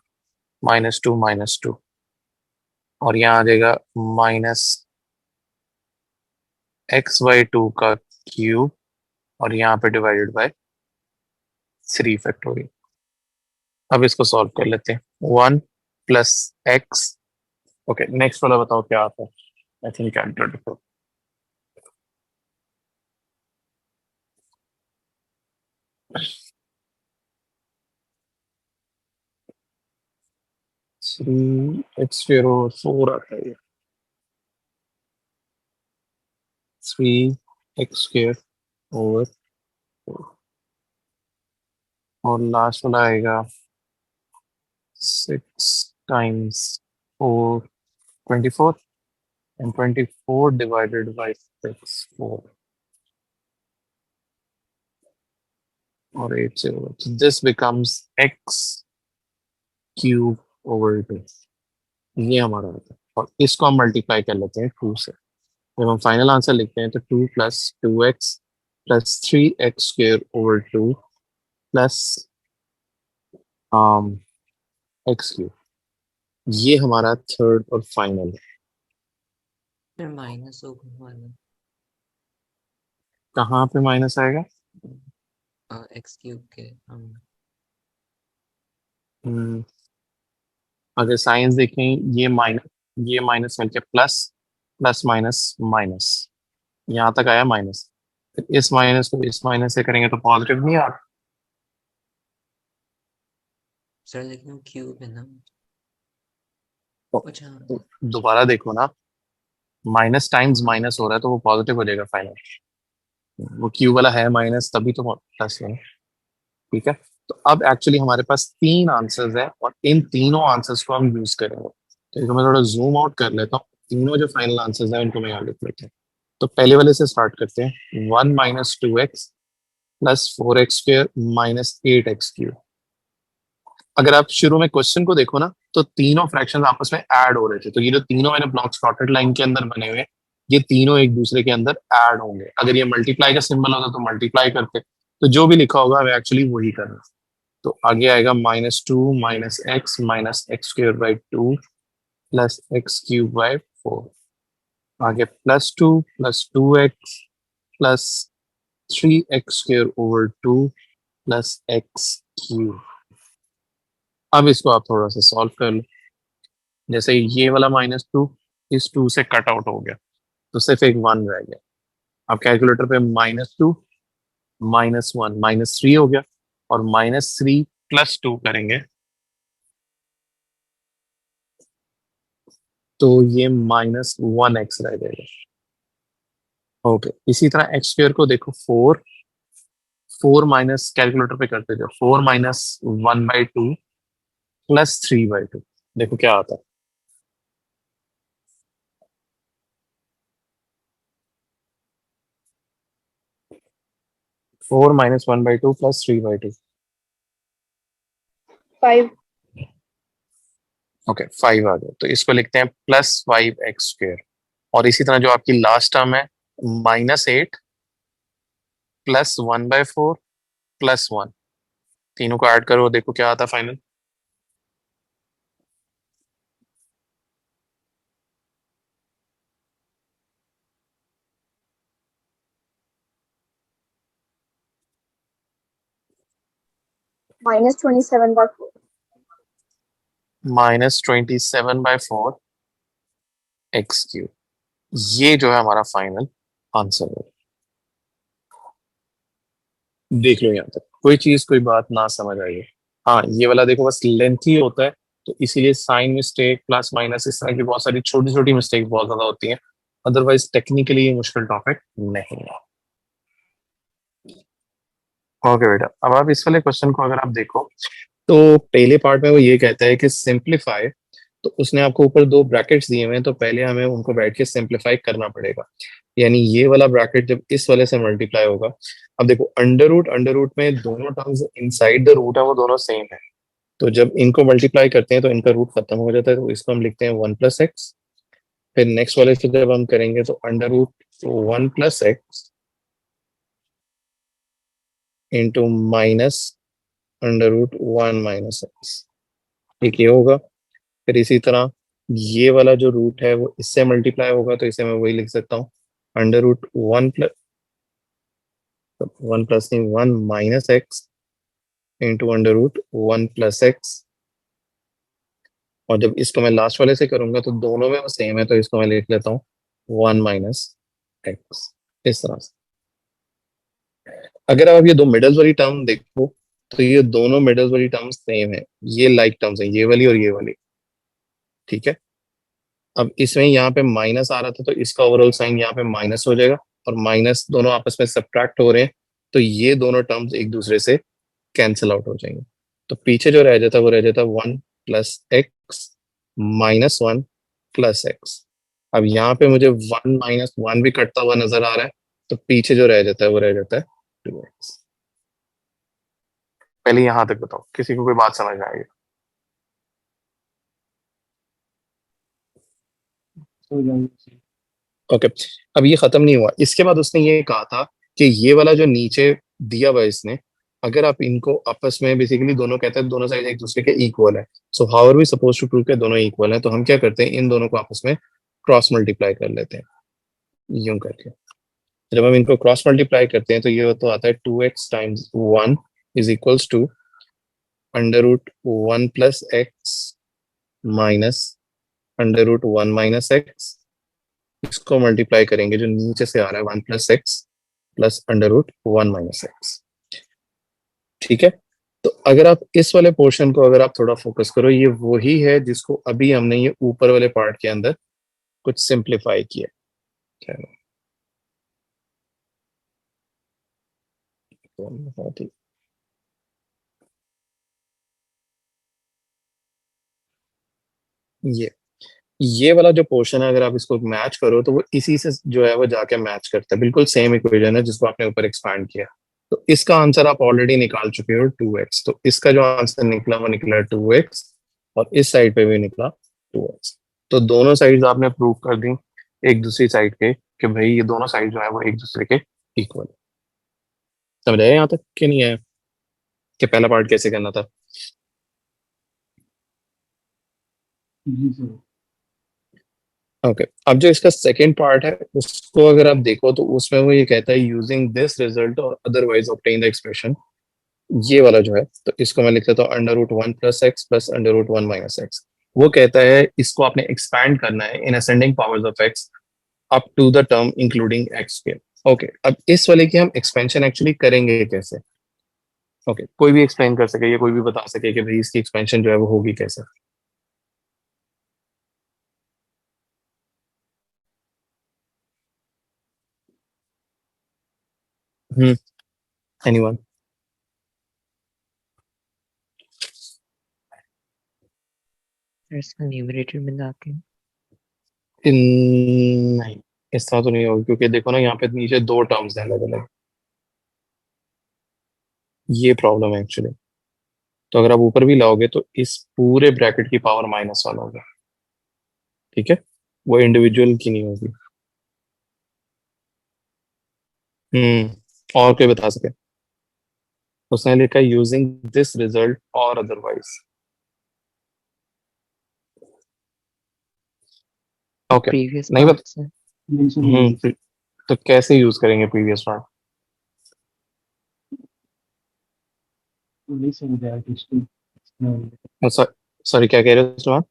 -2 और यहाँ आ जाएगा -x/2 का क्यूब और यहाँ पे डिवाइडेड बाय 3 फैक्टोरियल। अब इसको सॉल्व कर लेते हैं। 1 प्लस एक्स। ओके, नेक्स्ट वाला बताओ क्या आता है। I think calculator. 3x/4 आता है ये। 3x/4 और लास्ट वाला आएगा 6 टाइम्स 4 24 and 24 divided by 6 4 और 8 से होगा। So this becomes x cube over 2। ये हमारा होता है और इसको हम मल्टीप्लाई कर लेते हैं 2 से। जब हम फाइनल आंसर लिखते हैं तो 2 plus 2x plus 3x² over 2 plus x cube. ये हमारा थर्ड और फाइनल है। फिर माइनस होगा वाला कहाँ पे माइनस आएगा? एक्स क्यूब के हम हम्म, अगर साइंस देखें, ये माइनस मिलके प्लस प्लस माइनस माइनस यहाँ तक आया माइनस। फिर इस माइनस को इस माइनस से करेंगे तो पॉजिटिव नहीं आ रहा। सर लेकिन वो क्यूब है ना। तो अच्छा तो दोबारा देखो ना, माइनस टाइम्स माइनस हो रहा है तो वो पॉजिटिव हो जाएगा फाइनल। वो क्यू वाला है माइनस, तभी तो प्लस है। ठीक है। तो अब एक्चुअली हमारे पास 3 आंसर्स है और इन तीनों आंसर्स को हम यूज करेंगे। तो इनको मैं थोड़ा जूम आउट कर लेता हूँ। तीनों जो फाइनल आंसर्स है उनको मैं यहाँ लिख लेता हूँ। तो पहले वाले से स्टार्ट करते हैं। 1 - 2x plus 4x² minus 8x³ अगर आप शुरू में क्वेश्चन को देखो ना, तो तीनों फ्रैक्शंस आपस में ऐड हो रहे थे। तो ये जो तीनों मैंने ब्लॉक्स डॉटेड लाइन के अंदर बने हुए हैं, ये तीनों एक दूसरे के अंदर ऐड होंगे। अगर ये मल्टीप्लाई का सिंबल होता तो मल्टीप्लाई करते। तो जो भी लिखा होगा हमें एक्चुअली वही करना। तो आगे आएगा -2 -x -x² by 2 plus x³ by 4। आगे +2 + 2x plus 3x² over 2 plus x³। अब इसको आप थोड़ा सा सॉल्व कर लो। जैसे ये वाला -2 इस 2 से कट आउट हो गया तो सिर्फ एक 1 रह गया। अब कैलकुलेटर पे -2 -1 -3 हो गया। और -3 + 2 करेंगे तो ये -1x रह जाएगा। ओके, इसी तरह x² को देखो, 4 माइनस, कैलकुलेटर पे करते जाओ, 4 - 1/2 + 3/2, देखो क्या आता है। 4 - 1/2 + 3/2, 5. ओके 5 आ गया, तो इसको लिखते हैं +5x²। और इसी तरह जो आपकी लास्ट टर्म है, -8 + 1/4 + 1, तीनों को ऐड करो, देखो क्या आता है फाइनल। -27/4. -27/4 x³, ये जो है हमारा फाइनल आंसर है। देख लो यहाँ तक कोई चीज, कोई बात ना समझ आई है? हाँ, ये वाला देखो बस लेंथी होता है, तो इसीलिए साइन मिस्टेक, प्लस माइनस, इस तरह की बहुत सारी छोटी छोटी मिस्टेक बहुत ज्यादा होती हैं। अदरवाइज टेक्निकली ये मुश्किल टॉपिक नहीं है। ओके बेटा, अब आप इस वाले क्वेश्चन को अगर आप देखो, तो पहले पार्ट में वो ये कहता है कि सिंप्लीफाई, तो उसने आपको ऊपर दो ब्रैकेट्स दिए हुए हैं, तो पहले हमें उनको बैठ के सिंप्लीफाई करना पड़ेगा। यानी ये वाला ब्रैकेट जब इस वाले से मल्टीप्लाई होगा, अब देखो अंडर रूट में दोनों टर्म्स इनसाइड द रूट है वो दोनों सेम है, तो जब इनको मल्टीप्लाई करते हैं तो इनका रूट खत्म हो जाता है, तो इसको हम लिखते हैं 1 + x। फिर नेक्स्ट वाले से जब हम करेंगे तो √1 + x इंटू -√1 - x, ठीक ये होगा। फिर इसी तरह ये वाला जो रूट है वो इससे मल्टीप्लाई होगा, तो इसे मैं वही लिख सकता हूँ, √1 + 1 - x इंटू √1 + x। और जब इसको मैं लास्ट वाले से करूंगा तो दोनों में वो सेम है, तो इसको मैं लिख लेता हूँ 1 - x, इस तरह से। अगर आप ये दो मिडल्स वाली टर्म देखो, तो ये दोनों मिडल्स वाली टर्म्स सेम है, ये लाइक टर्म्स है, ये वाली और ये वाली, ठीक है। अब इसमें यहाँ पे माइनस आ रहा था, तो इसका ओवरऑल साइन यहाँ पे माइनस हो जाएगा, और माइनस दोनों आपस में सब्ट्रैक्ट हो रहे हैं, तो ये दोनों टर्म्स एक दूसरे से कैंसिल आउट हो जाएंगे। तो पीछे जो रह जाता है वो रह जाता है 1 + x -1 + x। अब यहाँ पे मुझे 1 - 1 भी कटता हुआ नजर आ रहा है, तो पीछे जो रह जाता है वो रह जाता है 2x। पहले यहाँ तक बताओ, किसी को कोई बात समझ में आएगी? हो जाएंगे। ओके, अब ये खत्म नहीं हुआ, इसके बाद उसने ये कहा था कि ये वाला जो नीचे दिया हुआ है इसने, अगर आप इनको आपस में, बेसिकली दोनों कहते हैं दोनों साइड एक दूसरे के इक्वल है, so how are we suppose to prove के दोनों इक्वल है, तो हम क्या करते हैं, इन दोनों को आपस में क्रॉस मल्टीप्लाई कर लेते हैं, यूं करके। जब हम इनको क्रॉस मल्टीप्लाई करते हैं तो ये तो आता है 2x × 1 is equals to √1 + x -√1 - x। इसको मल्टीप्लाई करेंगे, जो नीचे से आ रहा है 1 + x +√1 - x, ठीक है। तो अगर आप इस वाले पोर्शन को अगर आप थोड़ा फोकस करो, ये वही है जिसको अभी हमने ये ऊपर वाले पार्ट के अंदर कुछ सिंप्लीफाई किया। चलो, बहुत ही ये वाला जो पोर्शन है, अगर आप इसको मैच करो तो वो इसी से जो है वो जाके मैच करता है, बिल्कुल सेम इक्वेशन है जिसको आपने ऊपर एक्सपैंड किया। तो इसका आंसर आप ऑलरेडी निकाल चुके हो 2x, तो इसका जो आंसर निकला वो निकला 2x, और इस साइड पे भी निकला 2x। तो दोनों साइड्स आपने प्रूव कर दी एक दूसरी साइड के, कि भाई ये दोनों साइड जो है वो एक दूसरे के इक्वल। समझ आया यहाँ तक कि नहीं आया, कि पहला पार्ट कैसे करना था? जी सर। ओके, अब जो इसका सेकेंड पार्ट है उसको अगर आप देखो, तो उसमें वो ये कहता है यूजिंग दिस रिजल्ट और अदरवाइज ऑब्टेन द एक्सप्रेशन, ये वाला जो है, तो इसको मैं लिख लेता हूँ √1 + x +√1 - x। वो कहता है इसको आपने एक्सपैंड करना है in ascending powers of x up to the term including x²। Okay, अब इस वाले की हम एक्सपेंशन एक्चुअली करेंगे कैसे? ओके, कोई भी एक्सप्लेन कर सके या कोई भी बता सके कि भाई इसकी एक्सपेंशन जो है वो होगी कैसे? हम्म, एनीवन? फिर इसका न्यूमरेटर मिला के नहीं, इस तरह तो नहीं होगा, क्योंकि देखो ना यहाँ पे नीचे दो टर्म्स हैं अलग अलग। ये प्रॉब्लम है एक्चुअली। तो अगर आप ऊपर भी लाओगे तो इस पूरे ब्रैकेट की पावर -1 होगा। ठीक है, वो इंडिविजुअल की नहीं होगी। और कोई बता सके? उसने लिखा यूजिंग दिस रिजल्ट और अदरवाइज। ओके, प्रीवियस नहीं बता। पार्ट से नहीं समझ तो कैसे यूज करेंगे प्रीवियस पार्ट? नहीं समझ आया किसको। सॉरी, क्या कह रहे हो उसके बाद?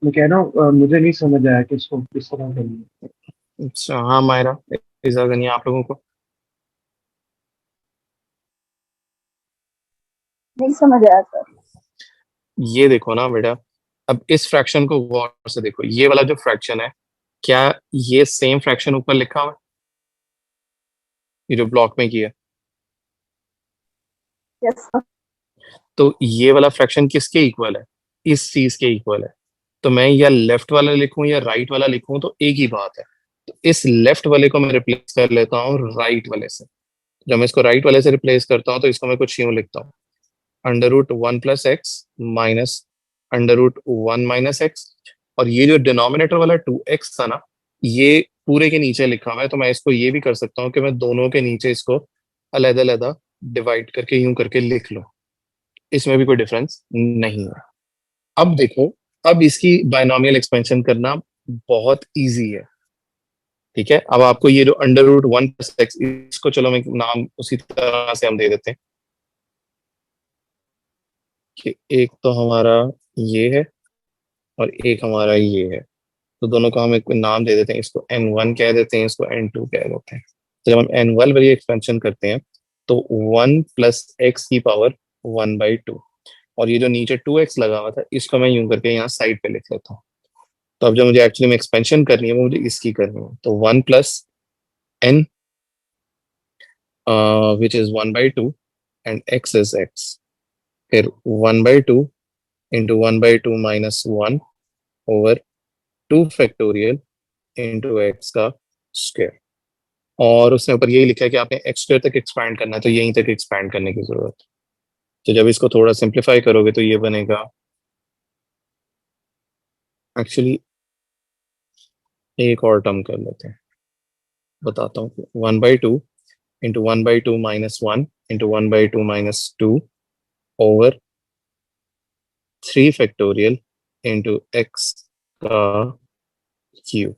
मैं कह रहा हूँ मुझे नहीं समझ आया कि इसको किस तरह करनी है। अच्छा, हाँ मायरा, इजाजत नहीं है आप लोगों को? नहीं समझ आया सर। ये देखो ना बेटा, अब इस फ्रैक्शन को गौर से देखो। ये वाला जो फ्रैक्शन है, क्या ये सेम फ्रैक्शन ऊपर लिखा हुआ है, ये जो ब्लॉक में किया है? Yes sir. तो ये वाला फ्रैक्शन किसके इक्वल है? इस चीज के इक्वल है। तो मैं या लेफ्ट वाला लिखूं या राइट वाला लिखूं तो एक ही बात है। तो इस लेफ्ट वाले को मैं रिप्लेस कर लेता हूँ राइट वाले से। जब मैं इसको राइट वाले से रिप्लेस करता हूँ तो इसको मैं कुछ यूं लिखता हूँ, √1 + x माइनस √1 - x। और ये जो डिनोमिनेटर वाला 2x था ना, ये पूरे के नीचे लिखा हुआ है, तो मैं इसको ये भी कर सकता हूँ कि मैं दोनों के नीचे इसको अलग अलग डिवाइड करके यूं करके लिख लूं। इसमें भी कोई डिफरेंस नहीं है। अब देखो, अब इसकी बायनॉमियल एक्सपेंशन करना बहुत इजी है। ठीक है, अब आपको ये जो √1 + x, इसको चलो मैं नाम उसी तरह से हम दे देते हैं कि एक तो हमारा ये है और एक हमारा ये है। तो दोनों को हम एक नाम दे देते हैं, इसको n1 कह देते हैं, इसको n2 कह देते हैं। तो जब हम n1 वाली एक्सपेंशन करते हैं तो 1 + x⁻²। और ये जो नीचे 2x लगा हुआ था, इसको मैं यूं करके यहाँ साइड पे लिख लेता हूँ। तो अब जो मुझे एक्चुअली में एक्सपेंशन करनी है वो मुझे इसकी करनी है। तो 1 + n, which is 1/2, and x is x। फिर 1/2 into 1/2 - 1 over 2 factorial into x का स्क्वायर। और उसने ऊपर यही लिखा है कि आपने x² तक एक्सपैंड करना है, तो यहीं तक एक्सपैंड करने की जरूरत है। तो जब इसको थोड़ा सिंप्लीफाई करोगे तो ये बनेगा, एक्चुअली एक और टर्म कर लेते हैं, बताता हूँ। 1/2 into 1/2 - 1 into 1/2 - 2 over 3 factorial into x का क्यूब।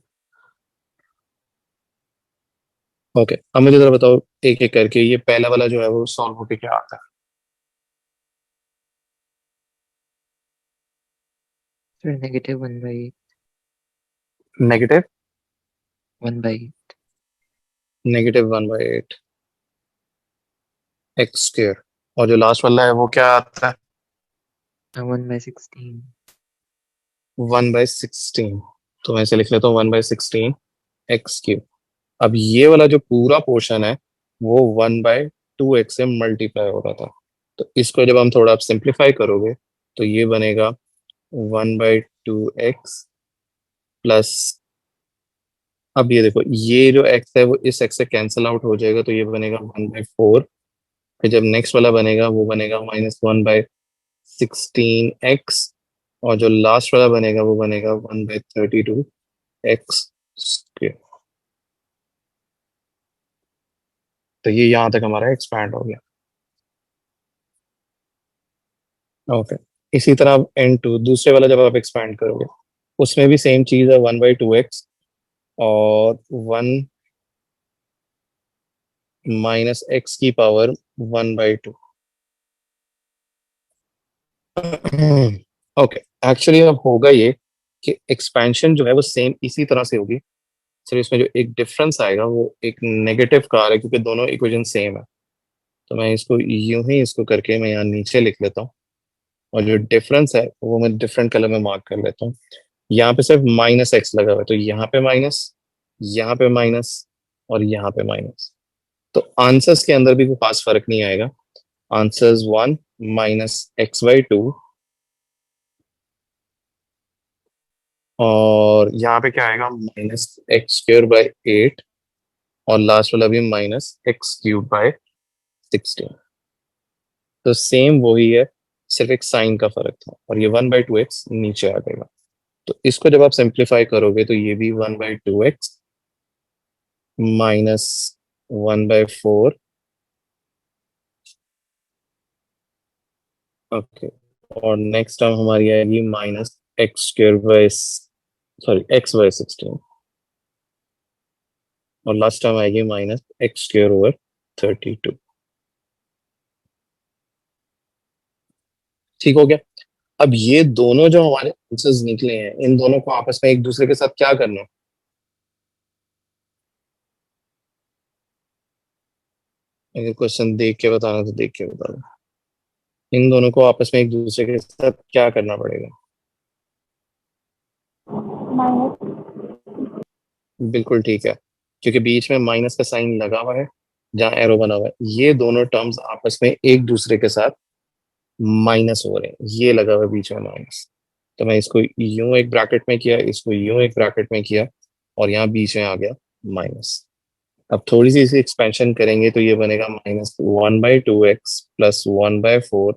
ओके, अब मुझे जरा बताओ एक एक करके, ये पहला वाला जो है वो सॉल्व होके क्या आता फिर -1/8 है? Negative 1/8 -1/8 x²। और जो लास्ट वाला है वो क्या आता है? 1/16 1/16। तो मैं इसे लिख लेता हूँ 1/16 x³। अब ये वाला जो पूरा पोर्शन है वो 1/2x से मल्टीप्लाई हो रहा था। तो इसको जब हम थोड़ा सिंप्लीफाई करोगे तो ये बनेगा 1/2x प्लस, अब ये देखो ये जो x है वो इस x से कैंसिल आउट हो जाएगा, तो ये बनेगा 1/4। फिर जब नेक्स्ट वाला बनेगा वो बनेगा -1/16x। और जो लास्ट वाला बनेगा वो बनेगा 1/32x²। तो ये यहाँ तक हमारा एक्सपैंड हो गया। ओके, इसी तरह अब n2 दूसरे वाला जब आप एक्सपैंड करोगे उसमें भी सेम चीज है, 1/2x और 1 - x⁻²। ओके, एक्चुअली अब होगा ये कि एक्सपेंशन जो है वो सेम इसी तरह से होगी, सिर्फ इसमें जो एक डिफरेंस आएगा वो एक नेगेटिव का आ रहा है, क्योंकि दोनों इक्वेशन सेम है। तो मैं इसको यूं ही इसको करके मैं यहाँ नीचे लिख लेता हूँ, और जो डिफरेंस है वो मैं डिफरेंट कलर में मार्क कर लेता हूँ। यहाँ पे सिर्फ माइनस एक्स लगा हुआ है, तो यहाँ पे माइनस, यहाँ पे माइनस, और यहाँ पे माइनस। तो आंसर्स के अंदर भी कोई खास फर्क नहीं आएगा। आंसर्स 1 -x/2, और यहाँ पे क्या आएगा -x² / 8, और लास्ट वाला भी -x³ / 16। तो सेम वही है, सिर्फ एक साइन का फर्क था, और ये 1/2x नीचे आ जाएगा। तो इसको जब आप सिंप्लीफाई करोगे तो ये भी 1/2x -1/4। ओके, और नेक्स्ट टर्म हमारी आएगी -x²/16, और लास्ट टर्म आएगी -x²/32। ठीक हो गया। अब ये दोनों जो हमारे आंसर्स निकले हैं, इन दोनों को आपस में एक दूसरे के साथ क्या करना है? अगर क्वेश्चन देख के बताना तो देख के बताना। इन दोनों को आपस में एक दूसरे के साथ क्या करना पड़ेगा? माइनस। बिल्कुल ठीक है, क्योंकि बीच में माइनस का साइन लगा हुआ है, जहाँ एरो बना हुआ है, ये दोनों टर्म्स आपस में एक दूसरे के साथ माइनस हो रहे हैं, ये लगा हुआ है बीच में माइनस। तो मैं इसको यूं एक ब्रैकेट में किया, इसको यूं एक ब्रैकेट में किया, और यहाँ बीच में आ गया माइनस। अब थोड़ी सी इसे एक्सपेंशन करेंगे तो ये बनेगा -1/2x + 1/4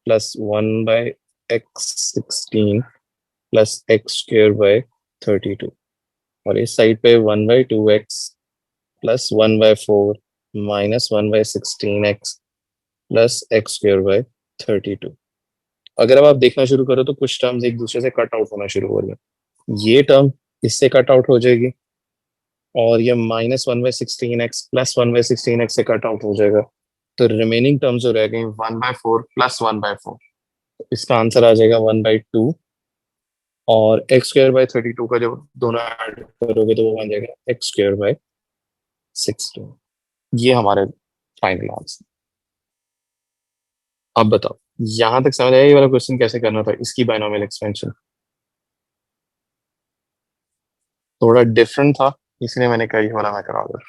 + 1/x16 + x²/32, और इस साइड पे 1/2x + 1/4 - 1/16x + x²/32। अगर अब आप देखना शुरू करो तो कुछ टर्म्स एक दूसरे से कट आउट होना शुरू हो रही है। ये टर्म इससे कट आउट हो जाएगी, और ये -1/16x + 1/16x से कट आउट हो जाएगा। तो रिमेनिंग टर्म्स जो रह गई 1/4 + 1/4, इसका आंसर आ जाएगा 1/2, और x²/32 का जब दोनों ऐड करोगे तो वो बन जाएगा x²/16। ये हमारे फाइनल आंसर। अब बताओ, यहां तक समझ आया ये वाला क्वेश्चन कैसे करना था, इसकी बायनोमियल एक्सपेंशन? थोड़ा डिफरेंट था, इसलिए मैंने कहा ये वाला मैं करा दूं।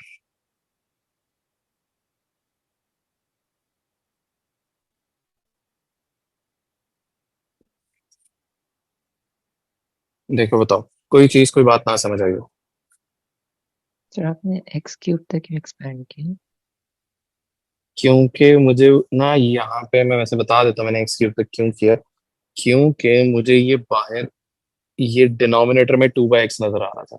देखो बताओ, कोई चीज कोई बात ना समझ आई हो? सर आपने x³ तक क्यों एक्सपेंड किया? क्योंकि मुझे ना, यहाँ पे मैं वैसे बता देता हूँ मैंने x³ तक क्यों किया। क्योंकि मुझे ये बाहर, ये डिनोमिनेटर में 2/x नजर आ रहा था,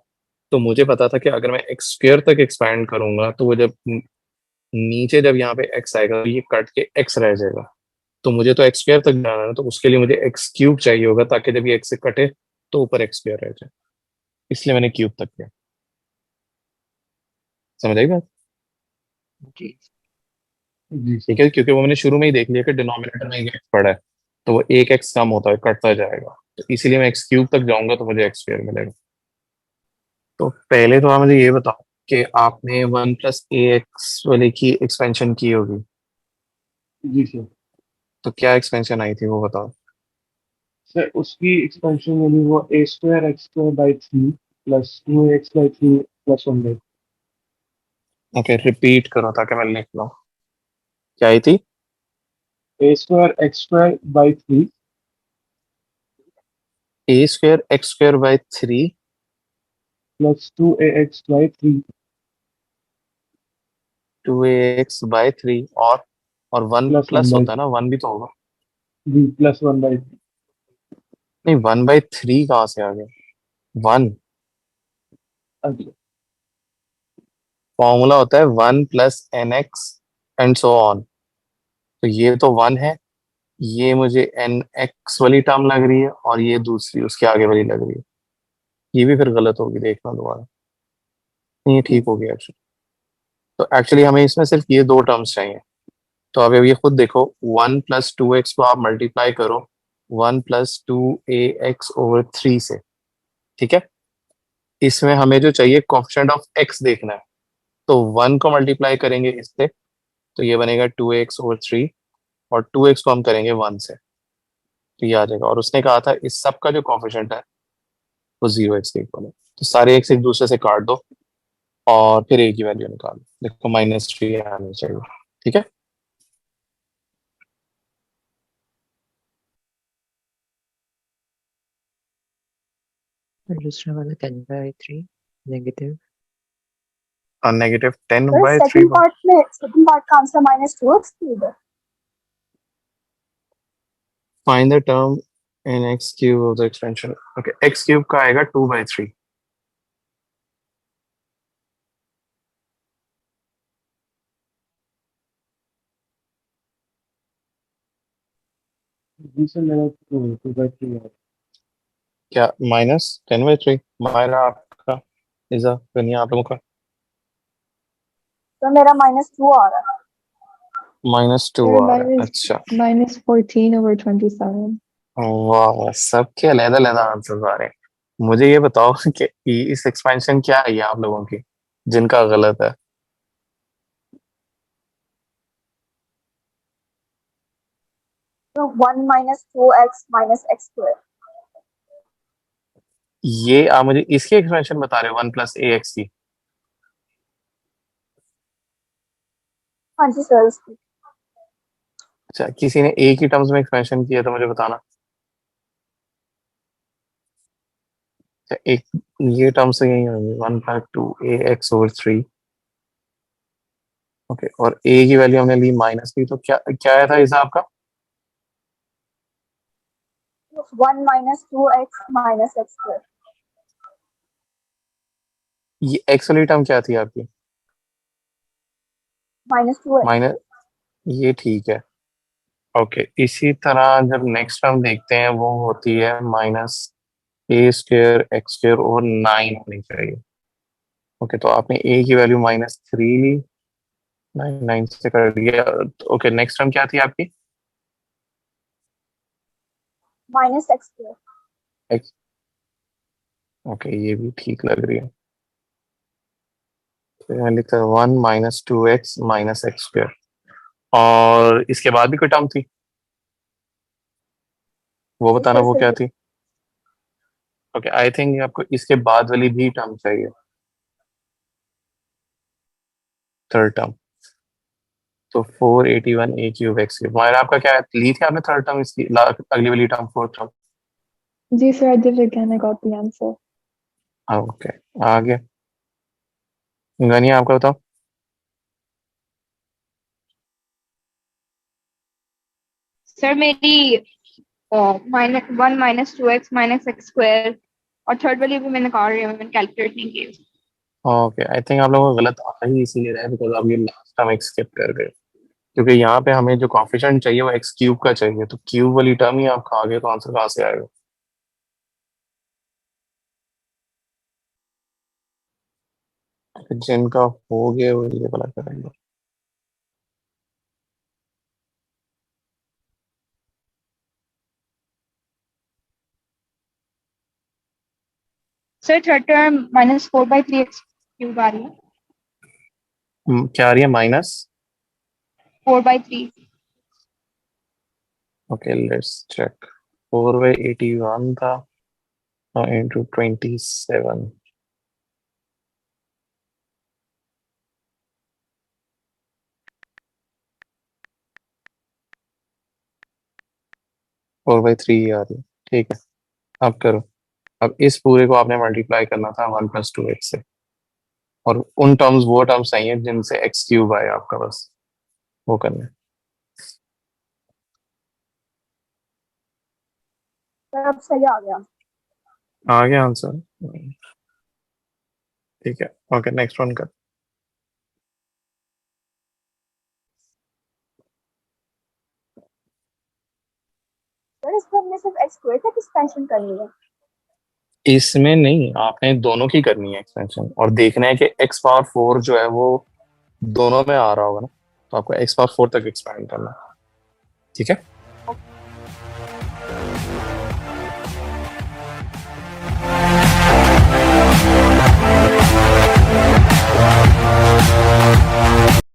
तो मुझे पता था कि अगर मैं x² तक एक्सपैंड करूंगा तो वो जब नीचे जब यहाँ पे x आएगा तो ये कट के x रह जाएगा। तो मुझे तो x² तक जाना है, तो उसके लिए मुझे x³ चाहिए होगा, ताकि जब ये x से कटे तो ऊपर x² रह जाए। इसलिए मैंने क्यूब तक किया। समझ आई बात? जी जी ठीक सर। है, क्योंकि वो मैंने शुरू में ही देख लिया कि डिनोमिनेटर में एक x पड़ा है, तो वो एक x कम होता है, कटता जाएगा, तो इसीलिए मैं x³ तक जाऊंगा तो मुझे x² मिलेगा। तो पहले तो आप मुझे ये बताओ कि आपने 1 + ax वाले की एक्सपेंशन की होगी, जी सर। तो क्या एक्सपेंशन आई थी वो बताओ। सर उसकी एक्सपेंशन यानी वो a²x² / 3 + 2ax/3 + 1/3। ओके, रिपीट करो ताकि मैं लिख लूँ। क्या आई थी? a²x²/3 a²x²/3 + 2ax/3 2ax/3, और 1 + प्लस 1/3। होता है ना, 1 भी तो होगा। जी + 1/3। नहीं, 1/3 कहाँ से आ गया? 1 अच्छा। फॉर्मूला होता है 1 + nx एंड सो ऑन। तो ये तो 1 है, ये मुझे nx वाली टर्म लग रही है, और ये दूसरी उसके आगे वाली लग रही है। ये भी फिर गलत होगी, देखना दोबारा। नहीं, ये ठीक हो गया एक्चुअली। तो एक्चुअली हमें इसमें सिर्फ ये दो टर्म्स चाहिए। तो अब ये खुद देखो, 1 + 2x को आप मल्टीप्लाई करो 1 + 2ax/3 से। ठीक है, इसमें हमें जो चाहिए कोएफिशिएंट ऑफ x देखना है, तो 1 को मल्टीप्लाई करेंगे इससे, तो ये बनेगा 2x/3 और 2x को हम करेंगे 1 से, तो ये आ जाएगा। और उसने कहा था इस सब का जो कॉफिशेंट है वो 0x के इक्वल है, तो सारे x एक दूसरे से काट दो और फिर a की वैल्यू निकालो। देखो -3 आनी चाहिए, ठीक है। और दूसरा वाला 10/3 नेगेटिव। और -10 सर बाई 3 सेकंड पार्ट का आंसर -2x क्यूब है। Find the term in x cube of the expansion. Okay, x cube का आएगा 2/3। जी सर मेरा 2/3 है। क्या -10/3 हमारा आपका इजा बनिया आप लोगों का तो मेरा -2 आ रहा है। -2 मेरा आ रहा है। अच्छा, -14/27। वाह, सबके अलग अलग आंसर आ रहे हैं। मुझे ये बताओ कि इस एक्सपेंशन क्या है ये आप लोगों की जिनका गलत है। तो 1 -2x -x स्क्वायर। ये आप मुझे इसकी एक्सपेंशन बता रहे हो 1 + ax की? हाँ जी सर उसकी। अच्छा, किसी ने a की टर्म्स में एक्सपेंशन किया तो मुझे बताना। अच्छा, एक ये टर्म्स तो यही होंगे 1/2 ax/3। ओके, और a की वैल्यू हमने ली -3, तो क्या क्या आया था हिसाब का? 1 -2x -x स्क्वायर। ये x वाली टर्म क्या थी आपकी? -2x। माइनस, ये ठीक है। ओके, इसी तरह जब नेक्स्ट टर्म देखते हैं वो होती है -a² x² और 9 होनी चाहिए। ओके, तो आपने a की वैल्यू -3 ली, 9 से कर दिया। ओके, नेक्स्ट टर्म क्या थी आपकी? -x square. x। ओके, ये भी ठीक लग रही है। तो यहाँ लिखा है 1 -2x -x²। और इसके बाद भी कोई टर्म थी, वो जी बताना सर वो क्या सही। थी। ओके, आई थिंक आपको इसके बाद वाली भी टर्म चाहिए, थर्ड टर्म। तो 481 a³ x³ हमारा आपका क्या है? ली थी आपने थर्ड टर्म इसकी अगली वाली टर्म, फोर्थ टर्म? जी sir, I did it again. I got the answer. Okay, आ गया। गानिया आपका बताओ। सर मेरी -1 -2x -x स्क्वायर और थर्ड वाली भी मैंने निकाल रही हूँ, मैंने कैलकुलेट नहीं की। ओके, आई थिंक आप लोगों को गलत आ ही इसीलिए रहा है बिकॉज आप ये लास्ट टर्म एक स्किप कर गए, क्योंकि यहाँ पे हमें जो कॉफिशेंट चाहिए वो x³ का चाहिए, तो क्यूब वाली टर्म ही आप खा गए, तो आंसर कहाँ से आएगा? जिनका हो गया वो ये भला करेंगे। सर थर्ड टर्म -4/3x³ आ रही है। क्या आ रही है? माइनस, 4/3। Okay let's check. 4/81 था इंटू 27, 4/3 आ रही है, ठीक है। अब करो। अब इस पूरे को आपने मल्टीप्लाई करना था 1 + 2x से, और उन टर्म्स वो टर्म्स चाहिए जिनसे x³ आए आपका, बस वो करना है। सर अब सही आ गया। आ गया आंसर, ठीक है। ओके, नेक्स्ट वन कर। सर इसको हमने सिर्फ x स्क्वायर तक एक्सपेंशन करनी है। इसमें नहीं, आपने दोनों की करनी है एक्सपेंशन, और देखना है कि x⁴ जो है वो दोनों में आ रहा होगा ना, तो आपको x⁴ तक एक्सपेंड करना है, ठीक है।